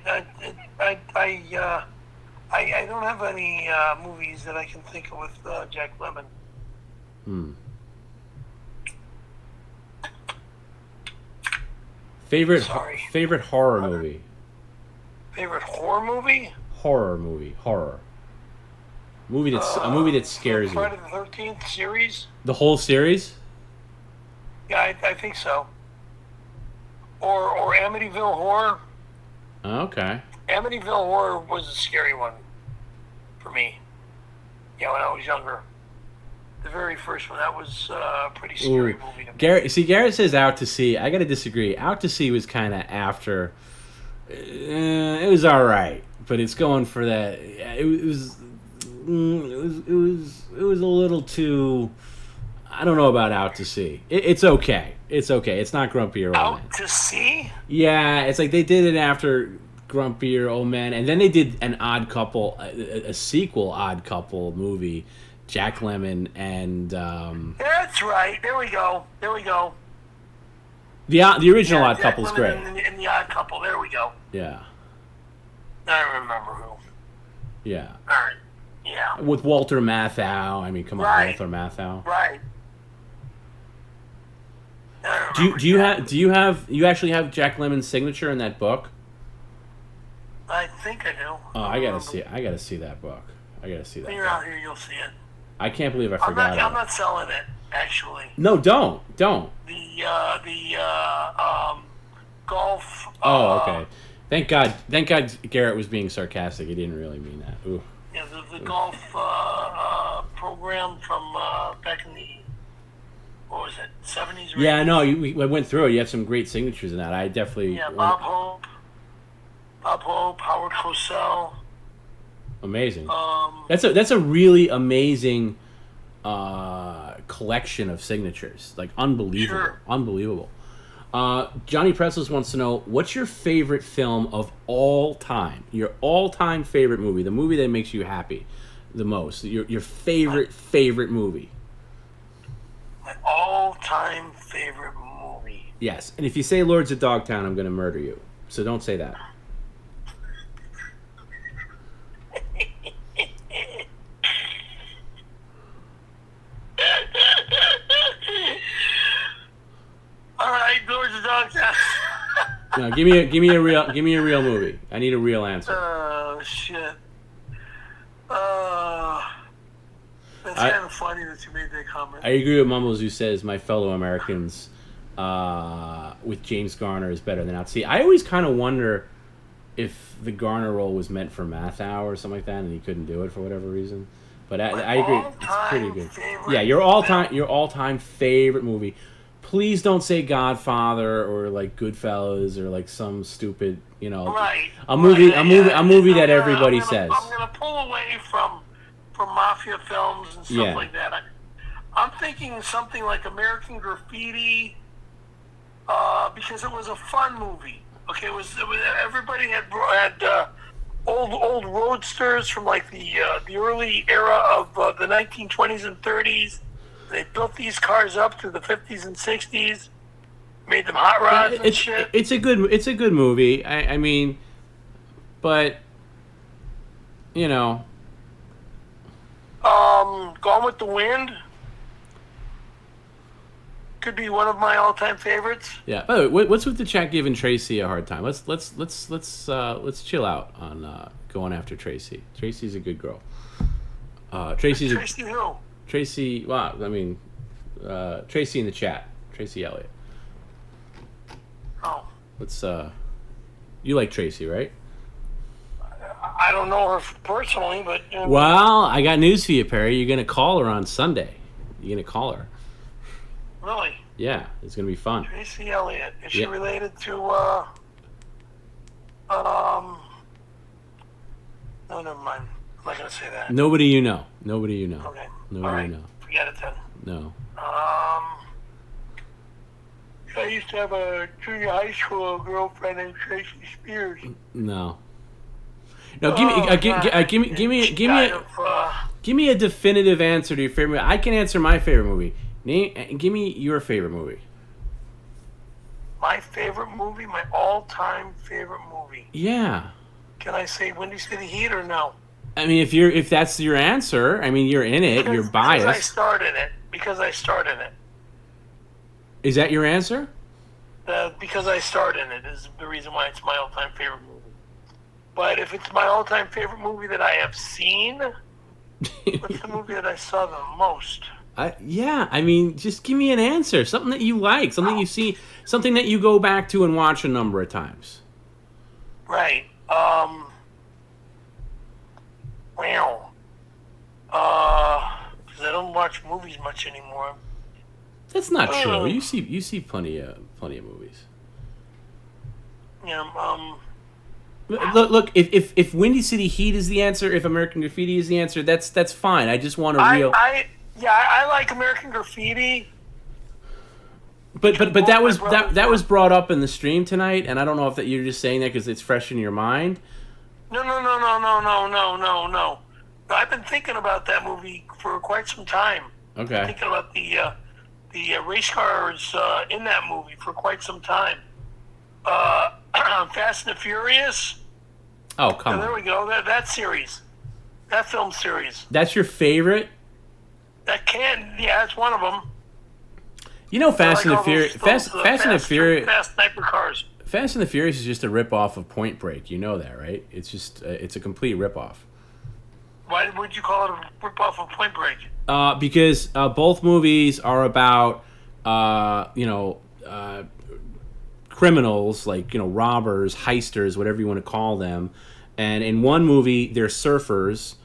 don't have any movies that I can think of with Jack Lemmon. Favorite horror movie? Favorite horror movie? Horror. A movie that scares you. Friday the 13th series? The whole series? Yeah, I think so. Or Amityville Horror. Okay. Amityville Horror was a scary one for me. Yeah, when I was younger. The very first one, that was a pretty scary movie to me. Garrett says Out to Sea. I got to disagree. Out to Sea was kind of after. It was all right, but it's going for that. It was a little too. I don't know about Out to Sea. It's okay. It's okay. It's not Grumpier Old Man. Out to Sea? Yeah, it's like they did it after Grumpier Old Man, and then they did an Odd Couple, a sequel Odd Couple movie, Jack Lemmon and. That's right. There we go. The original Odd Jack Couple's Lemmon great. And the Odd Couple. There we go. Yeah. I don't remember who. Yeah. All right. Yeah. With Walter Matthau. I mean, come on, Right. Walter Matthau. Right. Do you actually have Jack Lemmon's signature in that book? I think I do. Oh, I gotta see that book. When you're out here, you'll see it. I can't believe I forgot I'm not selling it, actually. No, don't. The golf. Oh, okay. Thank God Garrett was being sarcastic. He didn't really mean that. Ooh. Yeah, the golf program from back in the, what was it, 70s? Yeah, I know. We went through it. You have some great signatures in that. I definitely. Yeah, Bob Hope. Bob Hope, Howard Cosell. Amazing. That's a really amazing collection of signatures. Like unbelievable, Sure. unbelievable. Johnny Pressos wants to know, what's your favorite film of all time? Your all-time favorite movie, the movie that makes you happy the most. Your favorite movie. My all-time favorite movie. Yes, and if you say Lords of Dogtown, I'm going to murder you. So don't say that. All right, Lords of Dogtown. No, give me a real movie. I need a real answer. Oh shit. That's kind of funny that you made that comment. I agree with Mumbles, who says my fellow Americans with James Garner is better than out. See, I always kind of wonder if the Garner role was meant for Math Hour or something like that, and he couldn't do it for whatever reason. But I agree, it's pretty good. Yeah, your all-time favorite movie. Please don't say Godfather or like Goodfellas or like some stupid, a movie that everybody says. I'm gonna pull away from mafia films and stuff like that. I'm thinking something like American Graffiti, because it was a fun movie. Okay, it was everybody had old roadsters from like the early era of the 1920s and 30s. They built these cars up through the 50s and 60s, made them hot rods and shit. It's a good movie. I mean, but Gone with the Wind could be one of my all-time favorites. Yeah. By the way, what's with the chat giving Tracy a hard time? Let's chill out on going after Tracy. Tracy's a good girl. Tracy who? Tracy. Wow. I mean, Tracy in the chat. Tracy Elliott. Oh. Let's. You like Tracy, right? I don't know her personally, but. Well, I got news for you, Perry. You're gonna call her on Sunday. You're gonna call her. Really? Yeah, it's gonna be fun. Tracy Elliott. Is she related to? No, never mind. I'm not gonna say that. Nobody you know. Okay. Nobody you know. Forget it then. No. I used to have a junior high school girlfriend named Tracy Spears. No. No, give me a definitive answer to your favorite movie. I can answer my favorite movie. Give me your favorite movie. My favorite movie, my all-time favorite movie. Yeah. Can I say Windy City Heat or no? I mean, if that's your answer, I mean, you're in it. You're biased. Because I starred in it. Is that your answer? Because I starred in it is the reason why it's my all-time favorite movie. But if it's my all-time favorite movie that I have seen, what's the movie that I saw the most? Yeah, I mean, just give me an answer. Something that you like, something you see, something that you go back to and watch a number of times. Right. Because I don't watch movies much anymore. That's not true. You see plenty of movies. Yeah. Look. If Windy City Heat is the answer, if American Graffiti is the answer, that's fine. I just want a real. I like American Graffiti. But that was brought up in the stream tonight, and I don't know if you're just saying that because it's fresh in your mind. No. I've been thinking about that movie for quite some time. Okay. I'm thinking about the race cars in that movie for quite some time. Fast and the Furious. Oh, come on. There we go. That series. That film series. That's your favorite? That's one of them. You know, Fast and the Furious. Fast sniper cars. Fast and the Furious is just a ripoff of Point Break. You know that, right? It's just it's a complete ripoff. Why would you call it a ripoff of Point Break? Because both movies are about criminals, like robbers, heisters, whatever you want to call them. And in one movie, they're surfers.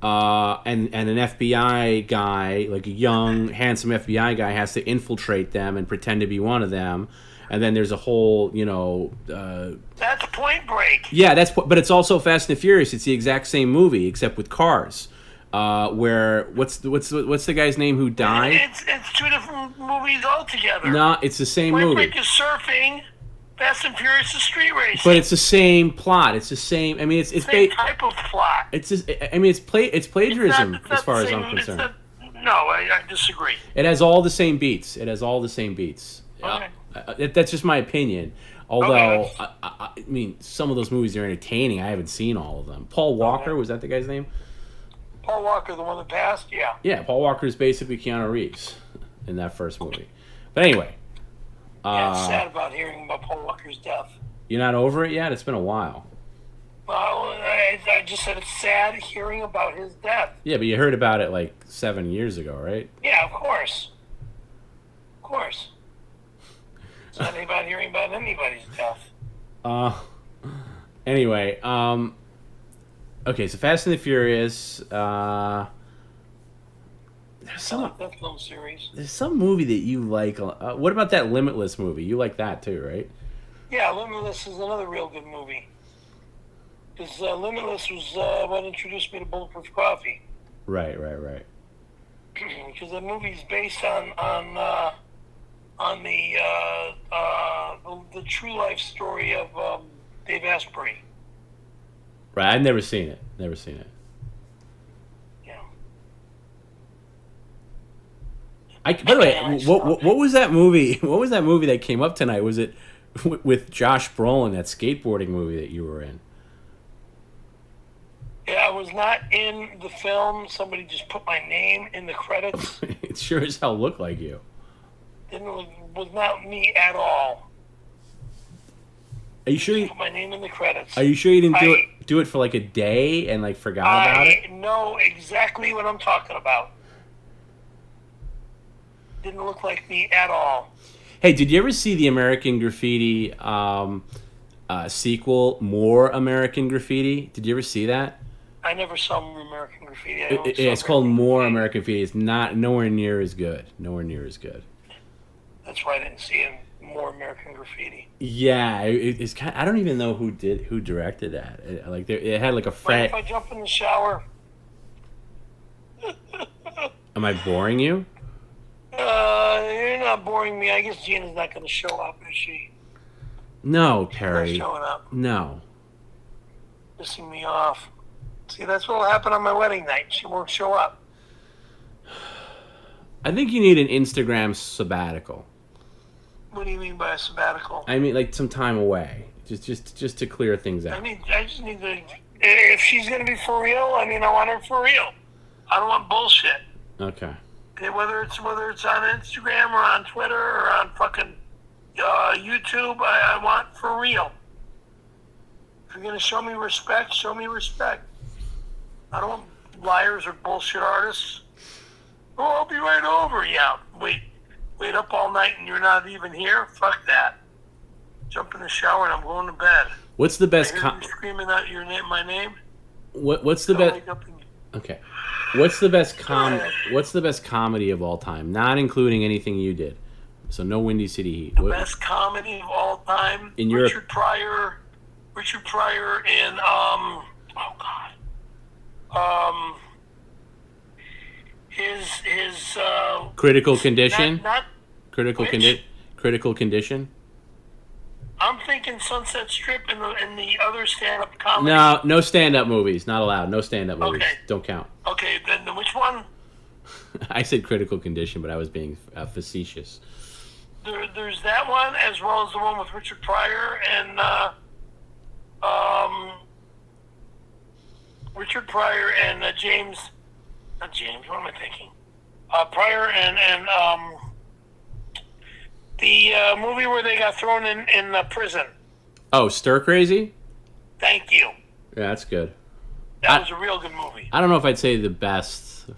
And an FBI guy, like a young, handsome FBI guy, has to infiltrate them and pretend to be one of them. And then there's a whole, That's Point Break. Yeah, but it's also Fast and the Furious. It's the exact same movie except with cars. Where what's the guy's name who died? It's two different movies altogether. No, it's the same Point movie. Break is surfing. Fast and Furious is street racing. But it's the same plot. It's the same. I mean, it's same type of plot. It's just, I mean, it's plagiarism it's not as far as same, I'm concerned. No, I disagree. It has all the same beats. Okay. That's just my opinion. Although, Okay. I mean, some of those movies are entertaining. I haven't seen all of them. Paul Walker, was that the guy's name? Paul Walker, the one that passed? Yeah. Yeah, Paul Walker is basically Keanu Reeves in that first movie. But anyway. Yeah, it's sad about hearing about Paul Walker's death. You're not over it yet? It's been a while. Well, I just said it's sad hearing about his death. Yeah, but you heard about it like 7 years ago, right? Yeah, of course. Of course. It's not about hearing about anybody's death. Anyway, okay, so Fast and the Furious, there's I like that film series. There's some movie that you like. What about that Limitless movie? You like that too, right? Yeah, Limitless is another real good movie. Because Limitless was what introduced me to Bulletproof Coffee. Right. Because the movie's based on the true life story of Dave Asprey. Right, I've never seen it. Yeah. By the way, what was that movie? What was that movie that came up tonight? Was it with Josh Brolin, that skateboarding movie that you were in? Yeah, I was not in the film. Somebody just put my name in the credits. It sure as hell looked like you. Was not me at all. Are you sure? Put my name in the credits. Are you sure you didn't do it for like a day and like forgot about it? I know exactly what I'm talking about. Didn't look like me at all. Hey, did you ever see the American Graffiti sequel, More American Graffiti? Did you ever see that? I never saw American Graffiti. It's called More American Graffiti. It's nowhere near as good. Nowhere near as good. That's why I didn't see it. More American Graffiti. Yeah, it's kind of, I don't even know who directed that. It had like a Right, if I jump in the shower. Am I boring you? You're not boring me. I guess Gina's not going to show up, is she? No, She's Perry. not showing up. No. Pissing me off. See, that's what will happen on my wedding night. She won't show up. I think you need an Instagram sabbatical. What do you mean by a sabbatical? I mean, like some time away, just to clear things out. I just need to. If she's going to be for real, I want her for real. I don't want bullshit. Okay. Whether it's on Instagram or on Twitter or on fucking YouTube, I want for real. If you're gonna show me respect, show me respect. I don't want liars or bullshit artists. Oh, I'll be right over. Yeah, wait up all night and you're not even here. Fuck that. Jump in the shower and I'm going to bed. What's the best? I hear you screaming out my name. What's the best? Okay. What's the best comedy of all time? Not including anything you did. So no Windy City Heat. The best comedy of all time? In Europe. Richard Pryor in his Critical Condition? Not Critical Condition? I'm thinking Sunset Strip and the other stand-up comedy. No stand-up movies. Not allowed. No stand-up movies. Okay. Don't count. Okay, then which one? I said Critical Condition, but I was being facetious. There's that one, as well as the one with Richard Pryor and James. Not James. What am I thinking? Pryor and the movie where they got thrown in prison. Oh, Stir Crazy? Thank you. Yeah, that's good. That was a real good movie. I don't know if I'd say the best.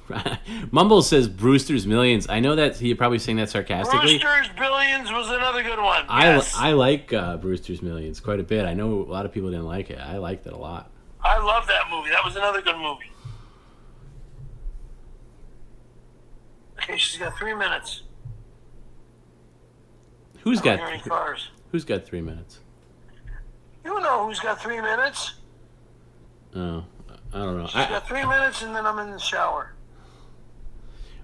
Mumbles says Brewster's Millions. I know that you're probably saying that sarcastically. Brewster's Billions was another good one. I like Brewster's Millions quite a bit. I know a lot of people didn't like it. I liked it a lot. I love that movie. That was another good movie. Okay, she's got 3 minutes. Who's got 3 minutes? You know who's got 3 minutes. Oh, I don't know. She's got 3 minutes, and then I'm in the shower.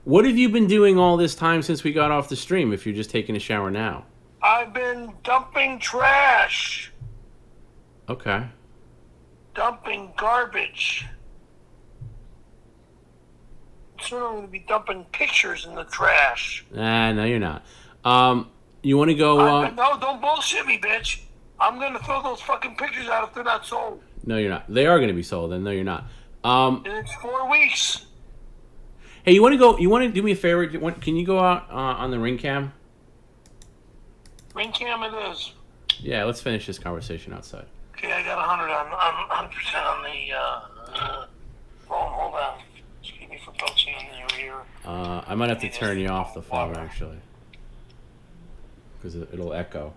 What have you been doing all this time since we got off the stream if you're just taking a shower now? I've been dumping trash. Okay. Dumping garbage. Soon I'm going to be dumping pictures in the trash. No, you're not. You want to go... No, don't bullshit me, bitch. I'm going to throw those fucking pictures out if they're not sold. No, you're not. They are going to be sold, and no, you're not. And it's 4 weeks. Hey, you want to go? You want to do me a favor? Can you go out on the ring cam? Ring cam it is. Yeah, let's finish this conversation outside. Okay, I got 100% on the phone. Hold on. Excuse me for belching in your ear. I might have to turn you off the phone actually, because it'll echo.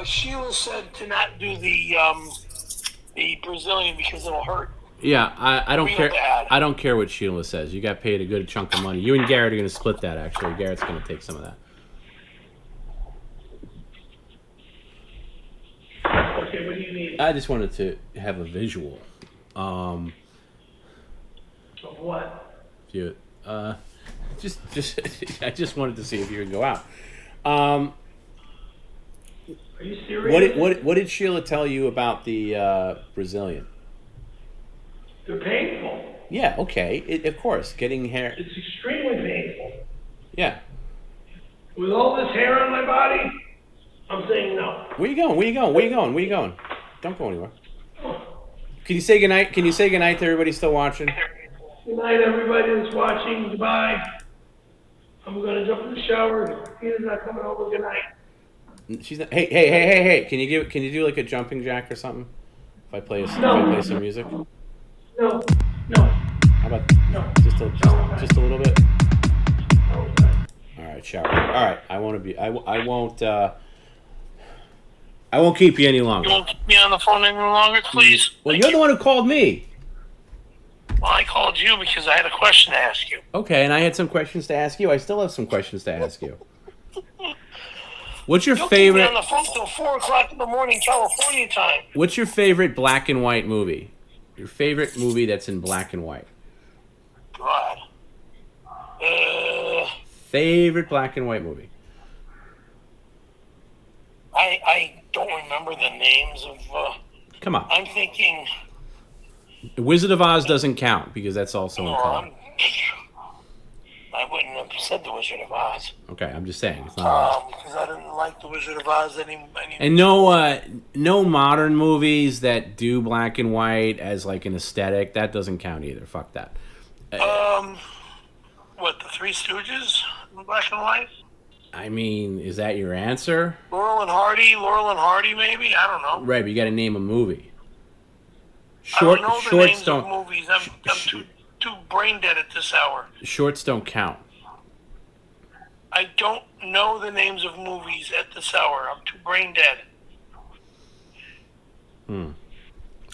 Sheila said to not do the Brazilian because it'll hurt. Yeah, I don't care. I don't care what Sheila says. You got paid a good chunk of money. You and Garrett are going to split that. Actually, Garrett's going to take some of that. Okay, what do you need? I just wanted to have a visual. Of what? You, just I just wanted to see if you would go out. Are you serious? What did Sheila tell you about the Brazilian? They're painful. Yeah, okay. Of course, getting hair. It's extremely painful. Yeah. With all this hair on my body, I'm saying no. Where you going? Where you going? Where you going? Where you going? Don't go anywhere. Can you say goodnight? Can you say goodnight to everybody still watching? Good night, everybody that's watching. Goodbye. I'm gonna jump in the shower. Tina's not coming over. Good night. She's not. Hey! Can you do like a jumping jack or something? If I play some music. No. How about just a little bit? No. All right, shower. All right, I won't keep you any longer. You won't keep me on the phone any longer, please? Well, you're the one who called me. Well, I called you because I had a question to ask you. Okay, and I had some questions to ask you. I still have some questions to ask you. What's your favorite? You'll keep me on the phone till 4 o'clock in the morning, California time. What's your favorite black and white movie? Your favorite movie that's in black and white? God. Favorite black and white movie? I don't remember the names of. Come on. I'm thinking. The Wizard of Oz doesn't count because that's also in color. I wouldn't have said the Wizard of Oz. Okay, I'm just saying it's not. Because I didn't like the Wizard of Oz any. And no modern movies that do black and white as like an aesthetic. That doesn't count either. Fuck that. What, the Three Stooges in black and white? I mean, is that your answer? Laurel and Hardy, maybe. I don't know. Right, but you got to name a movie. I don't know the names don't. of movies. I'm too brain dead at this hour. Shorts don't count. I don't know the names of movies at this hour. I'm too brain dead.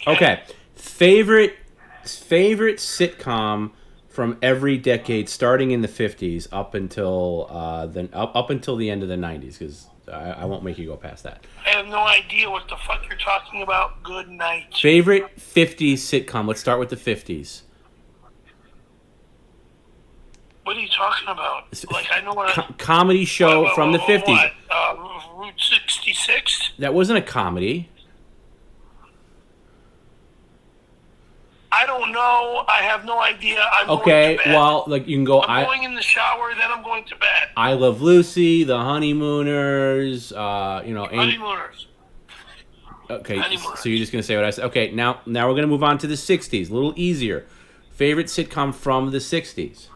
Okay. Favorite sitcom from every decade, starting in the 50s up until the end of the 90s, because I won't make you go past that. I have no idea what the fuck you're talking about. Good night. Favorite 50s sitcom. Let's start with the 50s. What are you talking about? Like, I know what comedy show from the 50s. What? Route 66? That wasn't a comedy. I don't know. I have no idea. I'm okay, going to bed. Well, like you can go. I'm going in the shower, then I'm going to bed. I Love Lucy, The Honeymooners. Honeymooners. Okay, Honeymooners. So you're just gonna say what I said. Okay, now we're gonna move on to the 60s. A little easier. Favorite sitcom from the 60s.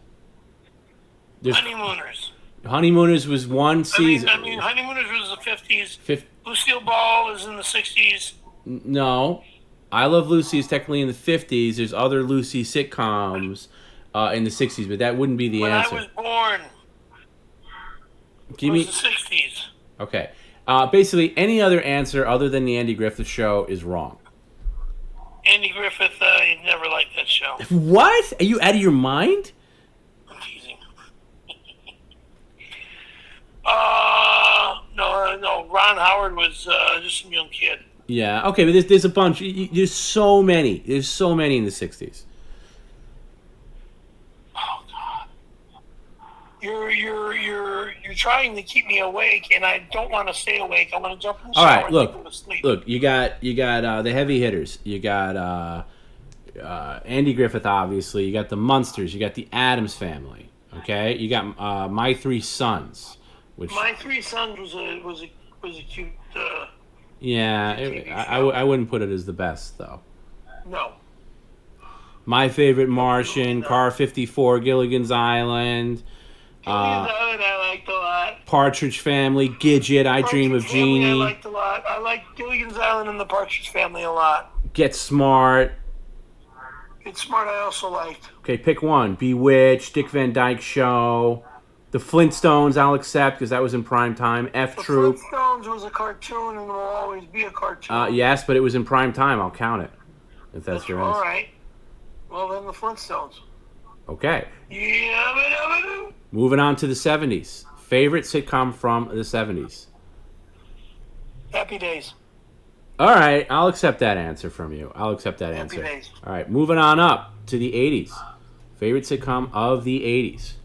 Honeymooners. Honeymooners was one season. I mean, Honeymooners was the 50s. Lucille Ball is in the 60s. No. I Love Lucy is technically in the 50s. There's other Lucy sitcoms in the 60s, but that wouldn't be the answer. When I was born, it was the 60s. Okay. Basically, any other answer other than the Andy Griffith Show is wrong. Andy Griffith, you never liked that show. What? Are you out of your mind? I'm teasing. No. Ron Howard was just some young kid. Yeah. Okay, but there's a bunch. There's so many. There's so many in the '60s. Oh God. You're trying to keep me awake, and I don't want to stay awake. I want to jump in the shower. All right, and go to sleep. look. You got the heavy hitters. You got Andy Griffith, obviously. You got the Munsters. You got the Addams Family. Okay. You got My Three Sons. Which My Three Sons was a cute. yeah, I wouldn't put it as the best though. No. My Favorite Martian, Car 54, Gilligan's Island. Gilligan's Island I liked a lot. Partridge Family, Gidget, I Dream of Jeannie. I liked a lot. I liked Gilligan's Island and the Partridge Family a lot. Get Smart. Get Smart I also liked. Okay, pick one. Bewitched, Dick Van Dyke Show. The Flintstones, I'll accept because that was in prime time. F Troop. The Flintstones was a cartoon and will always be a cartoon. Yes, but it was in prime time. I'll count it. If that's your answer. All right. Well, then the Flintstones. Okay. Yeah. Moving on to the 70s. Favorite sitcom from the 70s? Happy Days. All right, I'll accept that answer from you. Happy answer. Days. All right, moving on up to the 80s. Favorite sitcom of the 80s?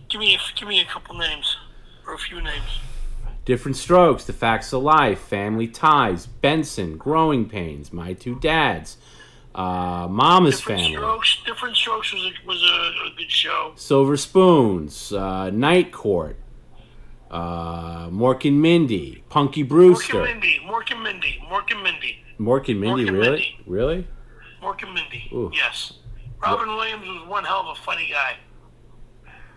Give me a couple names or a few names. Different Strokes, The Facts of Life, Family Ties, Benson, Growing Pains, My Two Dads, Mama's Family. Different Strokes was a good show. Silver Spoons, Night Court, Mork and Mindy, Punky Brewster. Mork and Mindy. Mork and Mindy, really? Really? Mork and Mindy, Ooh. yes. Robin Williams was one hell of a funny guy.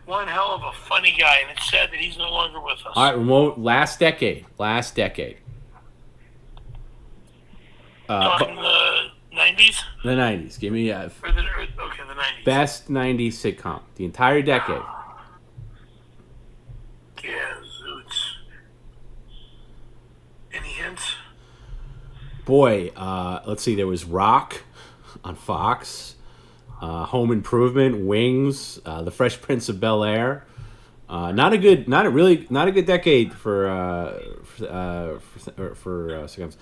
One hell of a funny guy, and it's sad that he's no longer with us. All right, last decade. Talking the 90s? The 90s. Give me the 90s. Best 90s sitcom. The entire decade. Yeah, Zoots. Any hints? Boy, let's see. There was Rock on Fox. Home Improvement, Wings, The Fresh Prince of Bel-Air. Not a good decade for sitcoms.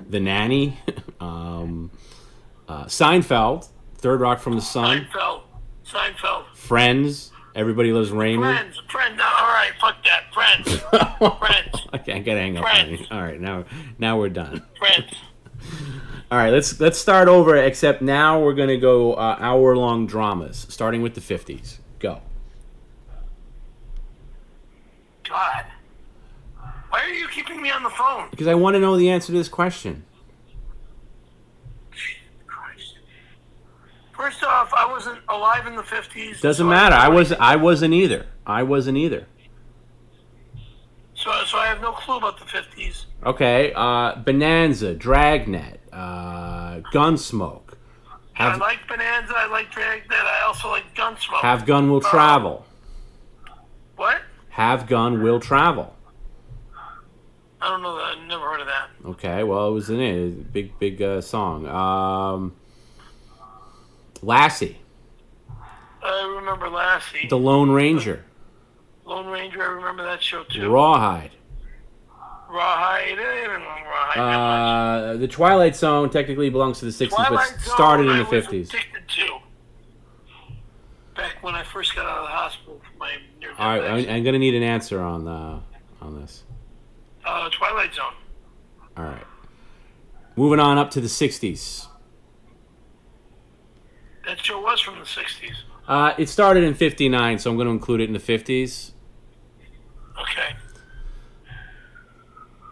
The Nanny, Seinfeld, Third Rock from the Sun. Seinfeld. Friends, Everybody Loves Raymond. Friends. All right, fuck that. Friends. Okay, I gotta hang up on you. All right, now we're done. Friends. All right, let's start over. Except now we're gonna go hour-long dramas, starting with the 50s. Go. God, why are you keeping me on the phone? Because I want to know the answer to this question. Jesus Christ. First off, I wasn't alive in the 50s. Doesn't matter. I wasn't either. So I have no clue about the 50s. Okay, Bonanza, Dragnet, Gunsmoke. I like Bonanza, I like Dragnet, I also like Gunsmoke. Have Gun Will Travel. What? Have Gun Will Travel. I don't know that. I never heard of that. Okay, well, it was in it. Big song. Lassie. I remember Lassie. The Lone Ranger. Lone Ranger, I remember that show too. Rawhide. I didn't remember Rawhide. The Twilight Zone technically belongs to the 60s, Twilight but started in the I was 50s. addicted to. Back when I first got out of the hospital for my near-death All right, accident. I'm going to need an answer on this. Twilight Zone. All right. Moving on up to the 60s. That show was from the 60s. It started in 59, so I'm going to include it in the 50s. Okay.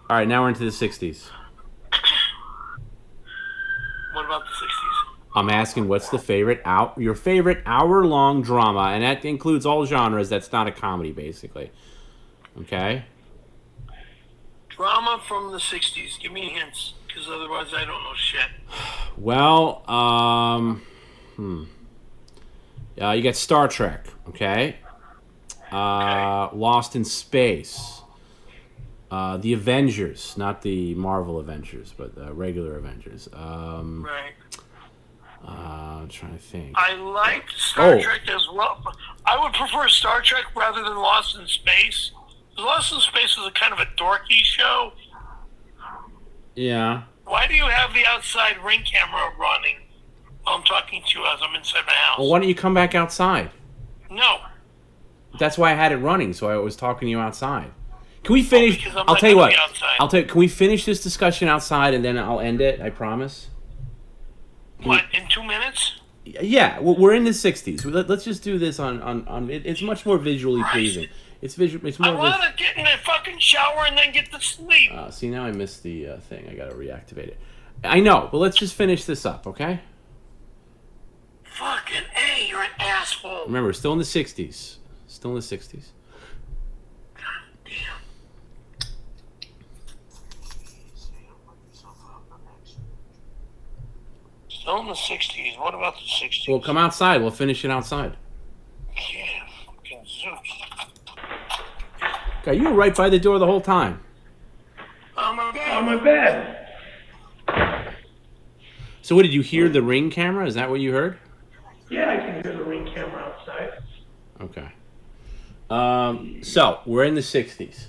All right, now we're into the 60s. What about the 60s? I'm asking what's your favorite hour-long drama, and that includes all genres. That's not a comedy, basically. Okay? Drama from the 60s. Give me hints, because otherwise I don't know shit. Well, you got Star Trek, okay? Lost in Space. The Avengers, not the Marvel Avengers, but the regular Avengers. Right. I'm trying to think. I like Star Trek as well. But I would prefer Star Trek rather than Lost in Space. Lost in Space is a kind of a dorky show. Yeah. Why do you have the outside ring camera running while I'm talking to you as I'm inside my house? Well, why don't you come back outside? No. That's why I had it running, so I was talking to you outside. Can we finish? Because I'm I'll not tell you gonna what. be outside. I'll tell you. Can we finish this discussion outside and then I'll end it? I promise. What, in 2 minutes? Yeah, we're in the 60s. Let's just do this on it's much more visually pleasing. It's visual. It's I more. want to get in a fucking shower and then get to sleep. See, now I missed the thing. I gotta reactivate it. I know, but let's just finish this up, okay? Fucking A, you're an asshole. Remember, we're still in the 60s. Still in the 60s. God damn. Still in the 60s. What about the 60s? Well, come outside. We'll finish it outside. Yeah, fucking Zeus. Okay, you were right by the door the whole time. On my bed. So, what did you hear? The Ring camera? Is that what you heard? Yeah, I can hear the ring camera outside. Okay. So we're in the 60s.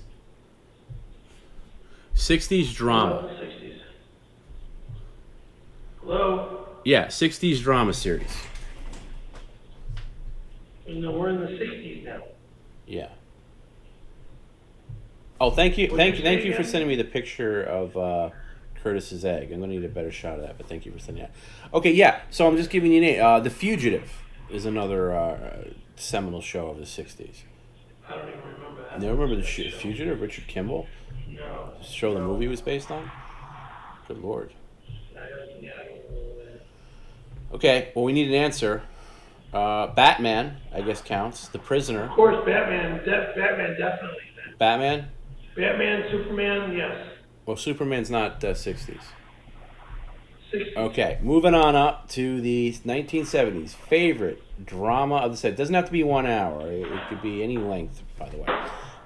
60s drama. 60s. Hello? Yeah, 60s drama series. No, we're in the 60s now. Yeah. Oh, thank you for sending me the picture of Curtis's egg. I'm gonna need a better shot of that, but thank you for sending that. Okay, yeah. So I'm just giving you a name. The Fugitive is another seminal show of the 60s. I don't even remember that. You remember the Fugitive, Richard Kimball? No. The show the movie was based on? Good Lord. Yeah, I don't remember that. Okay, well, we need an answer. Batman, I guess, counts. The Prisoner. Of course, Batman definitely. Batman? Batman, Superman, yes. Well, Superman's not 60s. 60s. Okay, moving on up to the 1970s. Favorite drama of the set. Doesn't have to be 1 hour. It could be any length, by the way.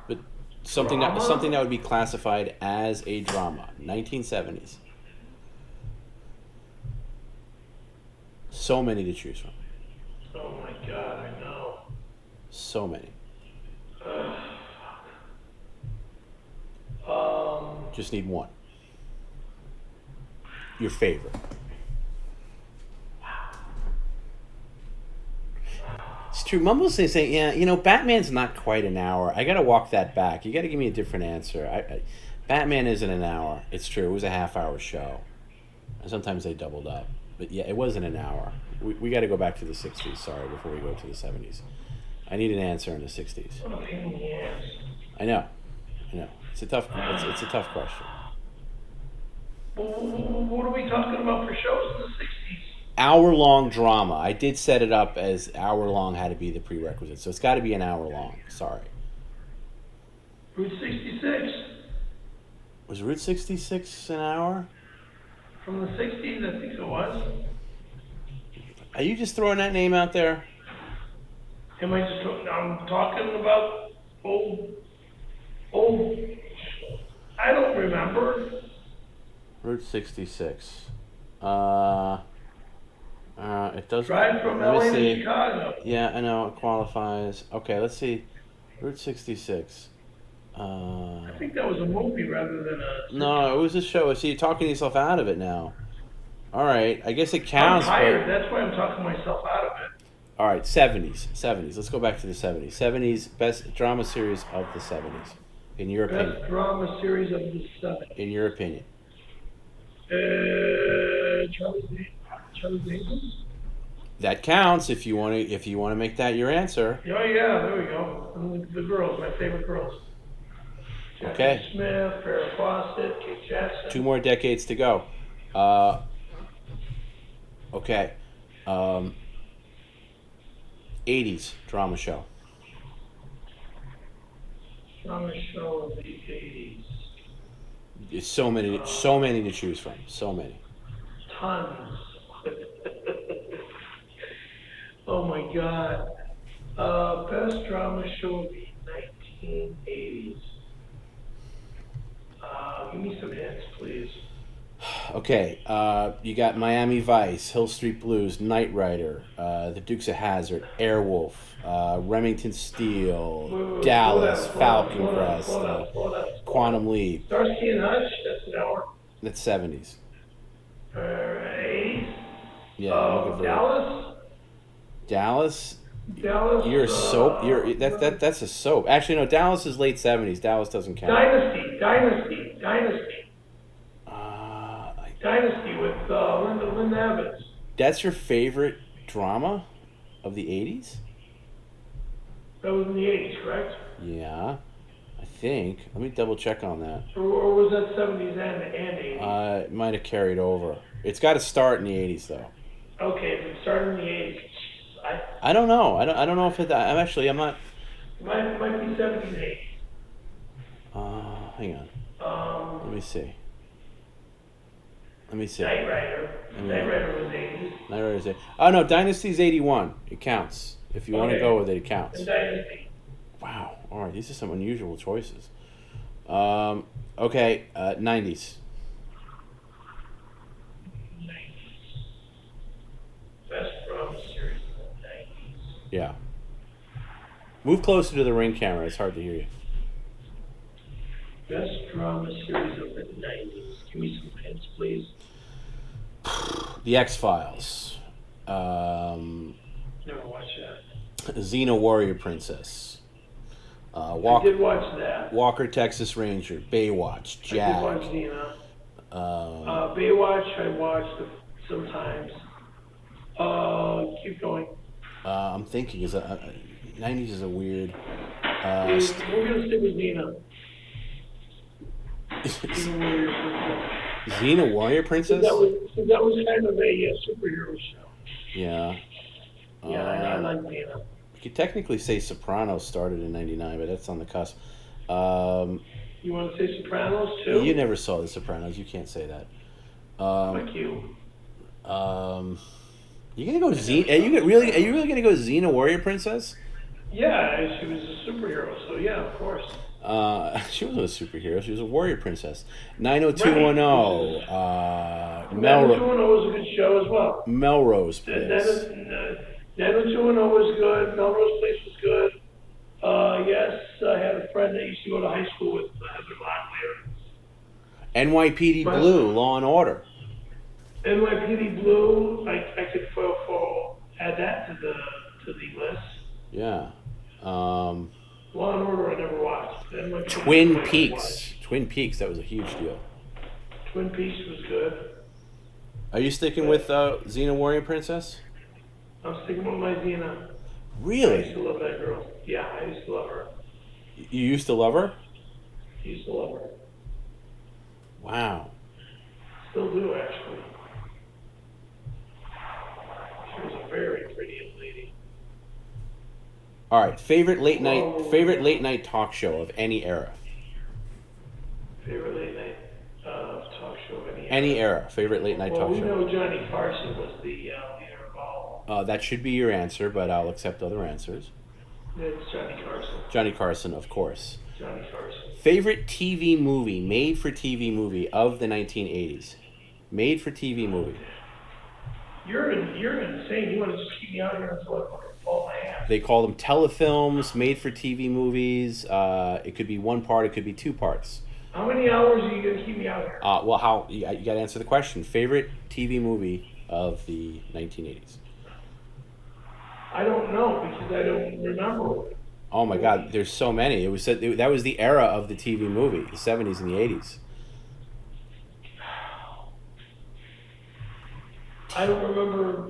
But something that would be classified as a drama. 1970s. So many to choose from. Oh my God, I know. So many. Just need one. Your favorite. It's true. Mumble's saying, yeah, Batman's not quite an hour. I got to walk that back. You got to give me a different answer. Batman isn't an hour. It's true. It was a half-hour show. And sometimes they doubled up. But yeah, it wasn't an hour. We got to go back to the 60s, sorry, before we go to the 70s. I need an answer in the 60s. I know. It's a tough question. What are we talking about for shows in the 60s? Hour-long drama. I did set it up as hour-long had to be the prerequisite, so it's got to be an hour-long. Sorry. Route 66. Was Route 66 an hour? From the 60s, I think it was. Are you just throwing that name out there? I'm talking about old. I don't remember. Route 66. It does. Drive from let me LA to see. Chicago. Yeah, I know it qualifies. Okay, let's see. Route 66. I think that was a movie rather than a. No, it was a show. See, you're talking yourself out of it now. All right, I guess it counts. I'm tired. That's why I'm talking myself out of it. All right, 70s. Let's go back to the 70s. 70s, best drama series of the 70s, in your opinion. Best drama series of the 70s. In your opinion. Charlie's Angels? That counts if you want to make that your answer. Oh yeah, there we go. And the girls, my favorite girls. Okay. Jackie Smith, Farrah Fawcett, Kate Jackson. 2 more decades to go. Okay. 80s drama show. Drama show of the 80s. It's so many to choose from. So many. Tons. Oh my God. Best drama show of the 1980s. Give me some hints, please. Okay, you got Miami Vice, Hill Street Blues, Knight Rider, The Dukes of Hazzard, Airwolf, Remington Steele, Dallas, Falcon Crest, Slow down. Quantum Leap. Starsky and Hutch, that's an hour. That's 70s. 80s. Yeah, I'm looking for Dallas. Dallas. You're a soap. That's a soap. Actually, no. Dallas is late 70s. Dallas doesn't count. Dynasty. Uh, Dynasty with Linda Evans. That's your favorite drama of the 80s? That was in the 80s, correct? Yeah, I think. Let me double check on that. Or was that 70s and 80s? It might have carried over. It's got to start in the 80s though. Okay, if it started in the 80s, I don't know. I don't know if it. I'm not. It might be 70s and 80s. Hang on. Let me see. Knight Rider. Knight Rider was 80s. Knight Rider's 80s. Oh no, Dynasty's 81. It counts. If you want to go with it, it counts. And Dynasty. Wow. All right, these are some unusual choices. Okay, 90s. Best drama series of the 90s. Yeah. Move closer to the ring camera. It's hard to hear you. Best drama series of the 90s. Give me some hints, please. The X-Files. Never watched that. Xena Warrior Princess. I did watch that. Walker Texas Ranger. Baywatch. Jag. I did watch Xena. Baywatch I watched sometimes. Keep going. I'm thinking, 90s is a weird... We're going to stick with Xena. Xena Warrior Princess? That was kind of a superhero show. Yeah. Yeah, I like Xena. You could technically say Sopranos started in 99, but that's on the cusp. You want to say Sopranos too? You never saw the Sopranos. You can't say that. Like you. You gonna go Xena? Are you really gonna go Xena Warrior Princess? Yeah, she was a superhero, so yeah, of course. She wasn't a superhero. She was a warrior princess. 90210. Right. 90210 was a good show as well. Melrose Place. 90210 was good. Melrose Place was good. Yes, I had a friend that used to go to high school with Heather Locklear. NYPD Blue, Law and Order. NYPD Blue, I could add that to the list. Yeah. Law and Order I never watched. Twin Peaks. Twin Peaks, that was a huge deal. Twin Peaks was good. Are you sticking with Xena Warrior Princess? I'm sticking with my Xena. Really? I used to love that girl. Yeah, I used to love her. You used to love her? I used to love her. Wow. Still do, actually. She was a very pretty lady. All right, favorite late night talk show of any era. Favorite late night talk show of any era. Any era, favorite late night talk show. Well, we know Johnny Carson was the leader of all. That should be your answer, but I'll accept other answers. It's Johnny Carson. Johnny Carson, of course. Johnny Carson. Favorite TV movie, made for TV movie of the 1980s. Made for TV movie. You're insane. You want to just keep me out here until I fucking fall my ass. They call them telefilms, made for TV movies. It could be one part, it could be two parts. How many hours are you going to keep me out here? Well, you got to answer the question. Favorite TV movie of the 1980s. I don't know because I don't remember. Oh my God, there's so many. That was the era of the TV movie, the 70s and the 80s. I don't remember.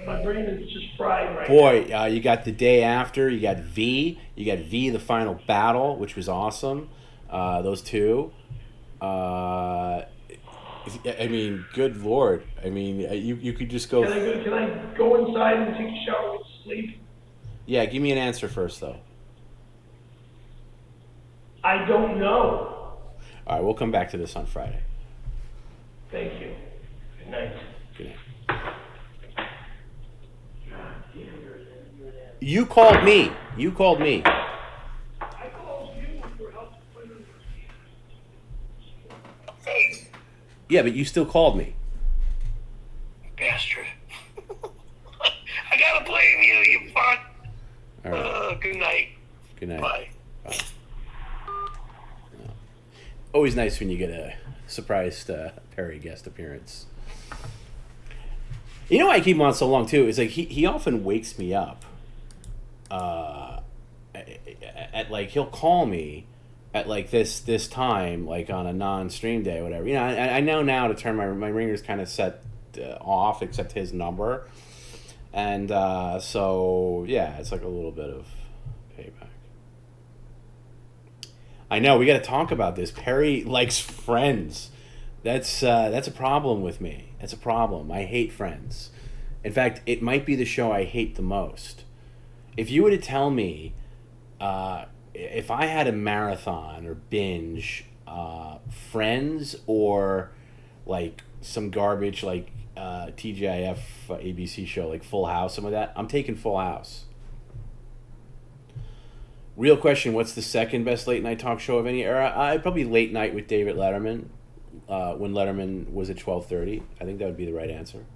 My brain is just fried right Boy, now. you got The Day After. You got V. You got V, The Final Battle, which was awesome. Those two. I mean, good Lord. I mean, you could just go. Can I go inside and take a shower and sleep? Yeah, give me an answer first, though. I don't know. All right, we'll come back to this on Friday. Thank you. Good night. Good night. You called me. You called me. I called you for help. Yeah, but you still called me. Bastard. I gotta blame you, you fuck. All right. Good night. Good night. Bye. Bye. Always nice when you get a surprise Perry guest appearance. You know why I keep him on so long too? Is like he often wakes me up. At like he'll call me at like this time, like on a non-stream day or whatever. You know, I know now to turn my ringer's kind of set off, except his number, and so yeah, it's like a little bit of payback. I know we got to talk about this. Perry likes Friends. That's a problem with me. That's a problem. I hate Friends. In fact, it might be the show I hate the most. If you were to tell me, if I had a marathon or binge, Friends or like some garbage like TGIF ABC show like Full House, some of that, I'm taking Full House. Real question, what's the second best late night talk show of any era? I'd probably Late Night with David Letterman, when Letterman was at 12:30. I think that would be the right answer.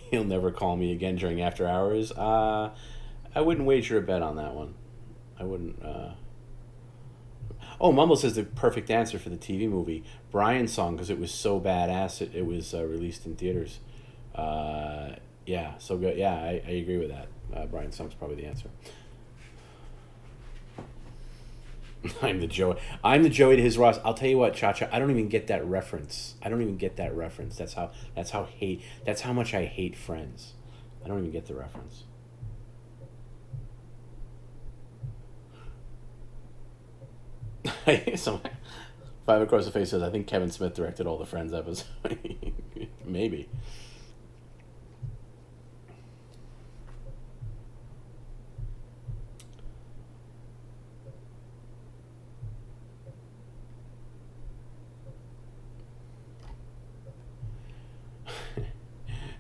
He'll never call me again during After Hours. I wouldn't wager a bet on that one. I wouldn't. Oh, Mumble says the perfect answer for the TV movie, Brian's Song, because it was so badass it was released in theaters. Yeah, so good. Yeah, I agree with that. Brian's Song's probably the answer. I'm the Joey to his Ross. I'll tell you what, Cha-Cha, I don't even get that reference. That's how much I hate Friends. I don't even get the reference. So, Five Across the Face says, I think Kevin Smith directed all the Friends episodes. Maybe.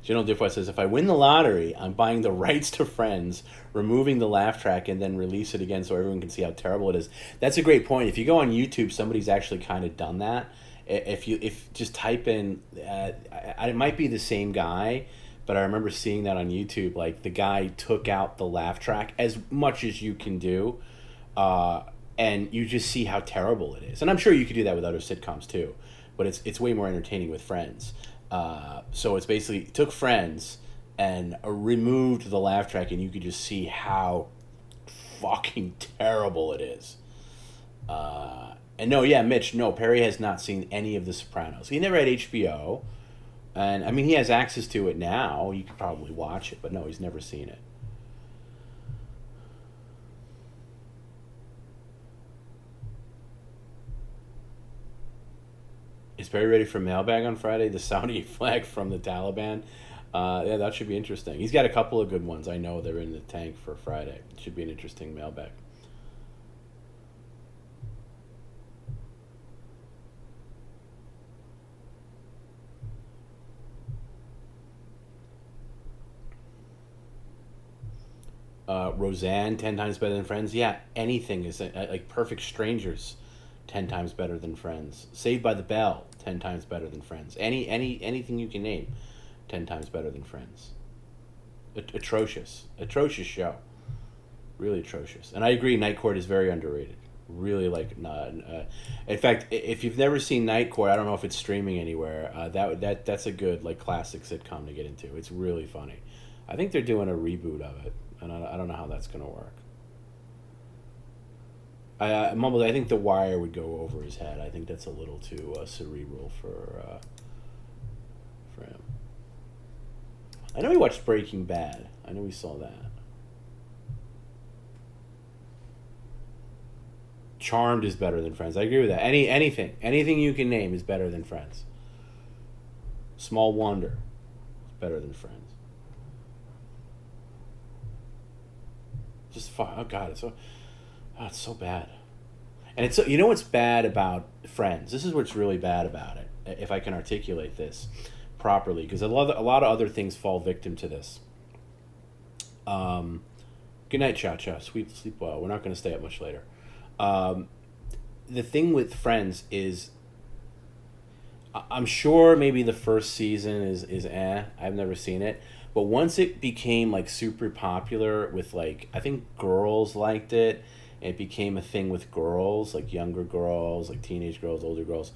General Diffwat says, if I win the lottery, I'm buying the rights to Friends, removing the laugh track, and then release it again so everyone can see how terrible it is. That's a great point. If you go on YouTube, somebody's actually kind of done that. If just type in, it might be the same guy, but I remember seeing that on YouTube. Like, the guy took out the laugh track as much as you can do, and you just see how terrible it is. And I'm sure you could do that with other sitcoms too, but it's way more entertaining with Friends. So it's basically took Friends and removed the laugh track, and you could just see how fucking terrible it is. And no, yeah, Mitch, no, Perry has not seen any of The Sopranos. He never had HBO, and I mean, he has access to it now. You could probably watch it, but no, he's never seen it. Is Perry ready for mailbag on Friday? The Saudi flag from the Taliban. Yeah, that should be interesting. He's got a couple of good ones. I know they're in the tank for Friday. It should be an interesting mailbag. Roseanne, 10 times better than Friends. Yeah, anything is like Perfect Strangers, 10 times better than Friends. Saved by the Bell, 10 times better than Friends. Anything you can name, 10 times better than Friends. Atrocious show, really atrocious. And I agree, Night Court is very underrated. Really, like, in fact, if you've never seen Night Court, I don't know if it's streaming anywhere. That's a good like classic sitcom to get into. It's really funny. I think they're doing a reboot of it, and I don't know how that's gonna work. I mumbled. I think The Wire would go over his head. I think that's a little too cerebral for him. I know he watched Breaking Bad. I know he saw that. Charmed is better than Friends. I agree with that. Anything you can name is better than Friends. Small Wonder is better than Friends. Just oh god, it's so bad. And it's so, you know what's bad about Friends? This is what's really bad about it. If I can articulate this properly, because a lot of other things fall victim to this. Good night, Cha-Cha. Sleep well. We're not going to stay up much later. The thing with Friends is I'm sure maybe the first season is eh. I've never seen it, but once it became like super popular with like I think girls liked it. It became a thing with girls, like younger girls, like teenage girls, older girls,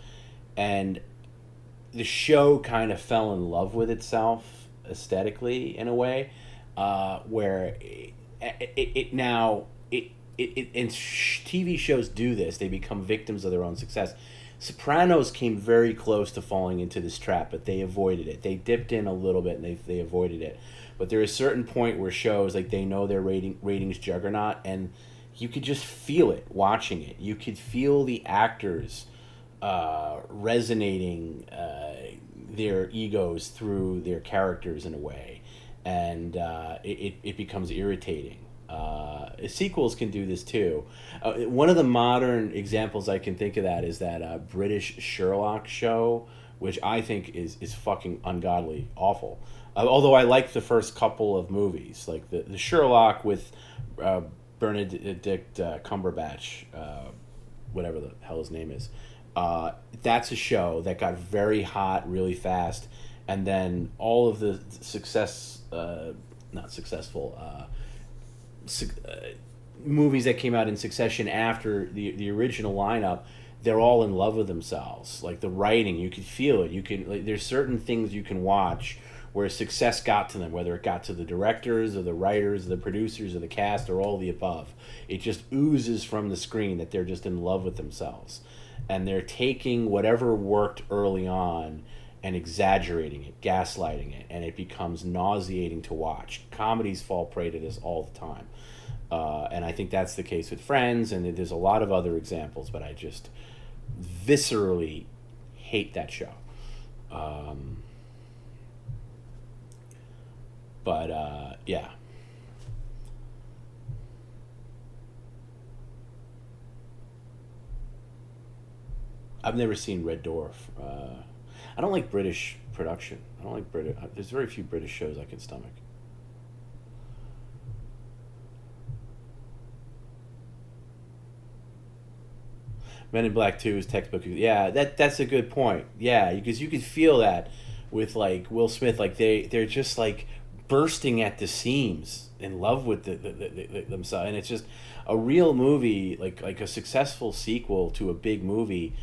and the show kind of fell in love with itself aesthetically in a way, where it now it and TV shows do this. They become victims of their own success. Sopranos came very close to falling into this trap, but they avoided it. They dipped in a little bit and they avoided it. But there is a certain point where shows like they know their ratings juggernaut, and you could just feel it watching it. You could feel the actors resonating their egos through their characters in a way, and it becomes irritating. Sequels can do this too. One of the modern examples I can think of that is that British Sherlock show, which I think is fucking ungodly awful. Although I like the first couple of movies, like the Sherlock with Benedict Cumberbatch, whatever the hell his name is. That's a show that got very hot really fast, and then all of the not successful, movies that came out in succession after the original lineup, they're all in love with themselves. Like the writing, you can feel it. You can like, there's certain things you can watch where success got to them, whether it got to the directors or the writers, or the producers, or the cast, or all the above. It just oozes from the screen that they're just in love with themselves, and they're taking whatever worked early on and exaggerating it, gaslighting it, and it becomes nauseating to watch. Comedies fall prey to this all the time. And I think that's the case with Friends, and there's a lot of other examples, but I just viscerally hate that show. Yeah. I've never seen Red Dwarf. I don't like British production. I don't like British. There's very few British shows I can stomach. Men in Black 2 is textbook. Yeah, that's a good point. Yeah, because you could feel that with like Will Smith, like they're just like bursting at the seams, in love with themselves, and it's just a real movie, like a successful sequel to a big movie,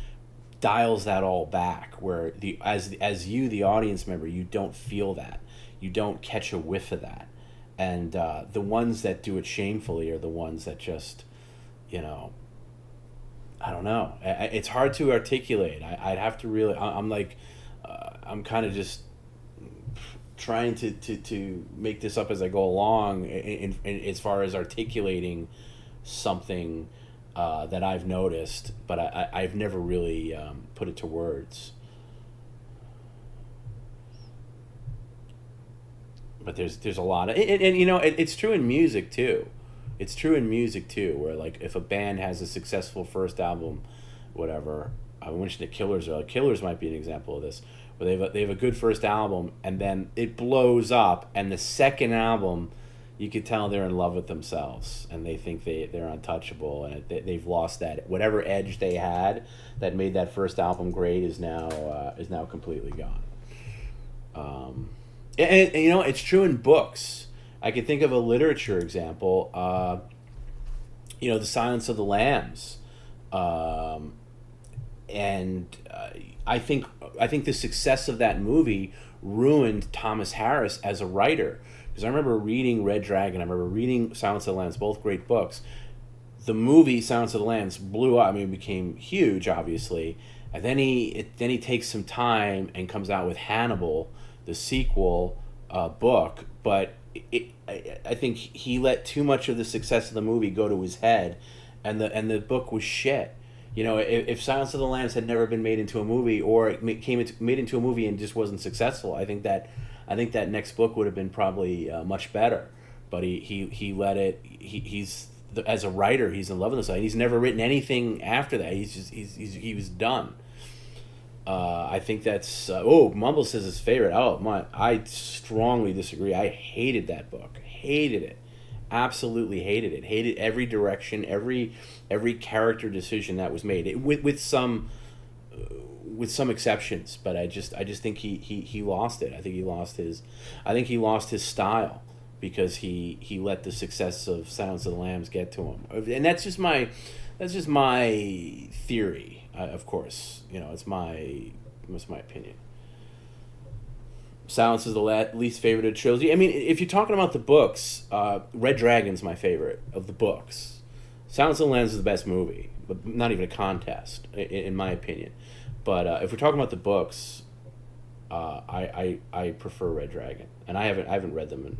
dials that all back. Where as you, the audience member, you don't feel that, you don't catch a whiff of that, and the ones that do it shamefully are the ones that just, you know, I don't know. It's hard to articulate. I'd have to really. I'm like, I'm kind of just trying to make this up as I go along, in as far as articulating something that I've noticed, but I've never really put it to words. But there's a lot of, and you know, it's true in music too. It's true in music too, where like if a band has a successful first album, whatever. I mentioned the Killers. Or Killers might be an example of this, where they have a good first album, and then it blows up, and the second album, you could tell they're in love with themselves, and they think they're untouchable, and they've lost that whatever edge they had that made that first album great is now completely gone. And you know, it's true in books. I could think of a literature example. You know, The Silence of the Lambs, and I think the success of that movie ruined Thomas Harris as a writer, because I remember reading Red Dragon. I remember reading Silence of the Lambs, both great books. The movie Silence of the Lambs blew up. I mean, it became huge, obviously, and then he takes some time and comes out with Hannibal, the sequel book, but I think he let too much of the success of the movie go to his head, and the book was shit. You know, if Silence of the Lambs had never been made into a movie, or it made into a movie and just wasn't successful, I think that next book would have been probably much better. But he let it. He's as a writer, he's in love with himself. He's never written anything after that. He was done. I think that's Mumble says his favorite. Oh my, I strongly disagree. I hated that book. Hated it. Absolutely hated it. Hated every direction, every character decision that was made. With some with some exceptions, but I just think he lost it. I think he lost his style because he let the success of Silence of the Lambs get to him, and that's just my theory. Of course, it's my opinion. Silence is the least favorite of the trilogy. I mean, if you're talking about the books, Red Dragon's my favorite of the books. Silence of the Lambs is the best movie, but not even a contest, in my opinion. But if we're talking about the books, I prefer Red Dragon, and I haven't read them in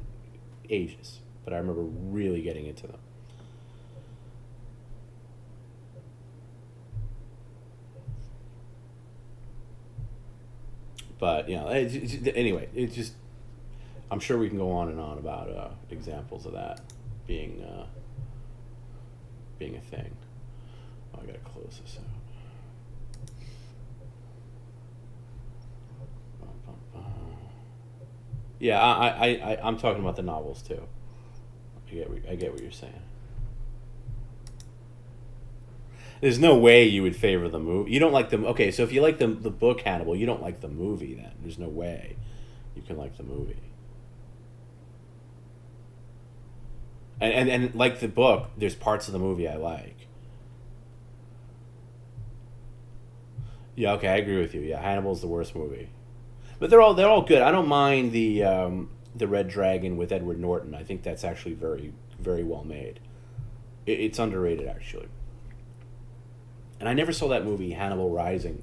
ages, but I remember really getting into them. But anyway, it's just, I'm sure we can go on and on about examples of that being a thing. Oh, I gotta close this out. Yeah, I'm talking about the novels too. I get what you're saying. There's no way you would favor the movie. You don't like the... Okay, so if you like the book Hannibal, you don't like the movie then. There's no way you can like the movie. And like the book, there's parts of the movie I like. Yeah, okay, I agree with you. Yeah, Hannibal's the worst movie. But they're all good. I don't mind the Red Dragon with Edward Norton. I think that's actually very, very well made. It's underrated, actually. And I never saw that movie, Hannibal Rising,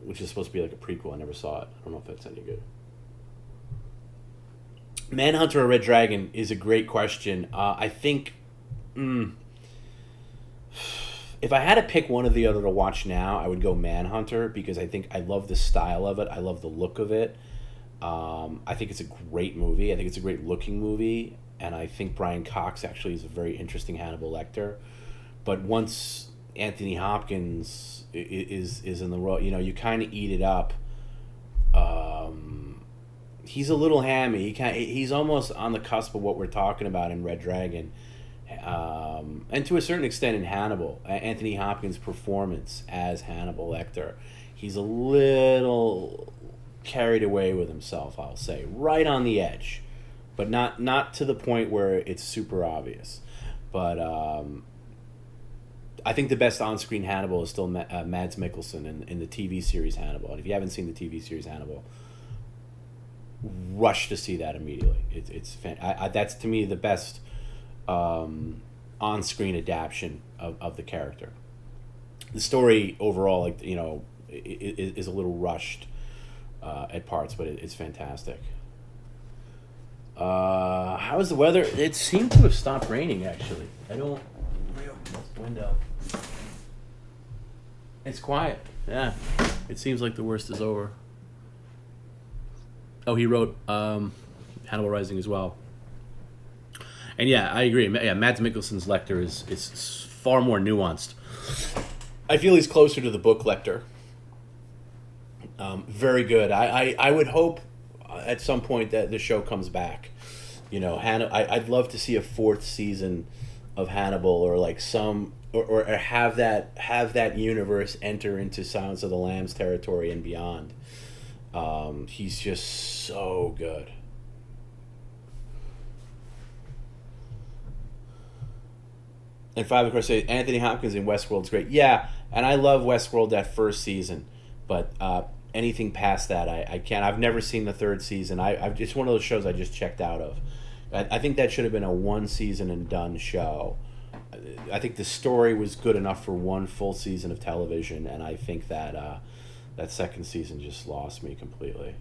which is supposed to be like a prequel. I never saw it. I don't know if that's any good. Manhunter or Red Dragon is a great question. I think... if I had to pick one or the other to watch now, I would go Manhunter, because I think I love the style of it. I love the look of it. I think it's a great movie. I think it's a great looking movie. And I think Brian Cox actually is a very interesting Hannibal Lecter. But once Anthony Hopkins is in the role, you kind of eat it up. He's a little hammy. He's almost on the cusp of what we're talking about in Red Dragon. And to a certain extent in Hannibal, Anthony Hopkins' performance as Hannibal Lecter, he's a little carried away with himself, I'll say, right on the edge, but not to the point where it's super obvious. But I think the best on-screen Hannibal is still Mads Mikkelsen in the TV series Hannibal. And if you haven't seen the TV series Hannibal, rush to see that immediately. It's that's to me the best on-screen adaptation of the character. The story overall, is a little rushed at parts, but it's fantastic. How is the weather? It seemed to have stopped raining, actually. Let me open this window. It's quiet. Yeah, it seems like the worst is over. Oh, he wrote Hannibal Rising as well. And yeah, I agree. Yeah, Mads Mikkelsen's Lecter is far more nuanced. I feel he's closer to the book Lecter. Very good. I would hope at some point that the show comes back. I'd love to see a fourth season of Hannibal, or like or have that universe enter into Silence of the Lambs territory and beyond. He's just so good. And Five, of course, say Anthony Hopkins in Westworld's great. Yeah, and I love Westworld that first season, but anything past that, I can't. I've never seen the third season. It's one of those shows I just checked out of. I think that should have been a one season and done show. I think the story was good enough for one full season of television, and I think that that second season just lost me completely.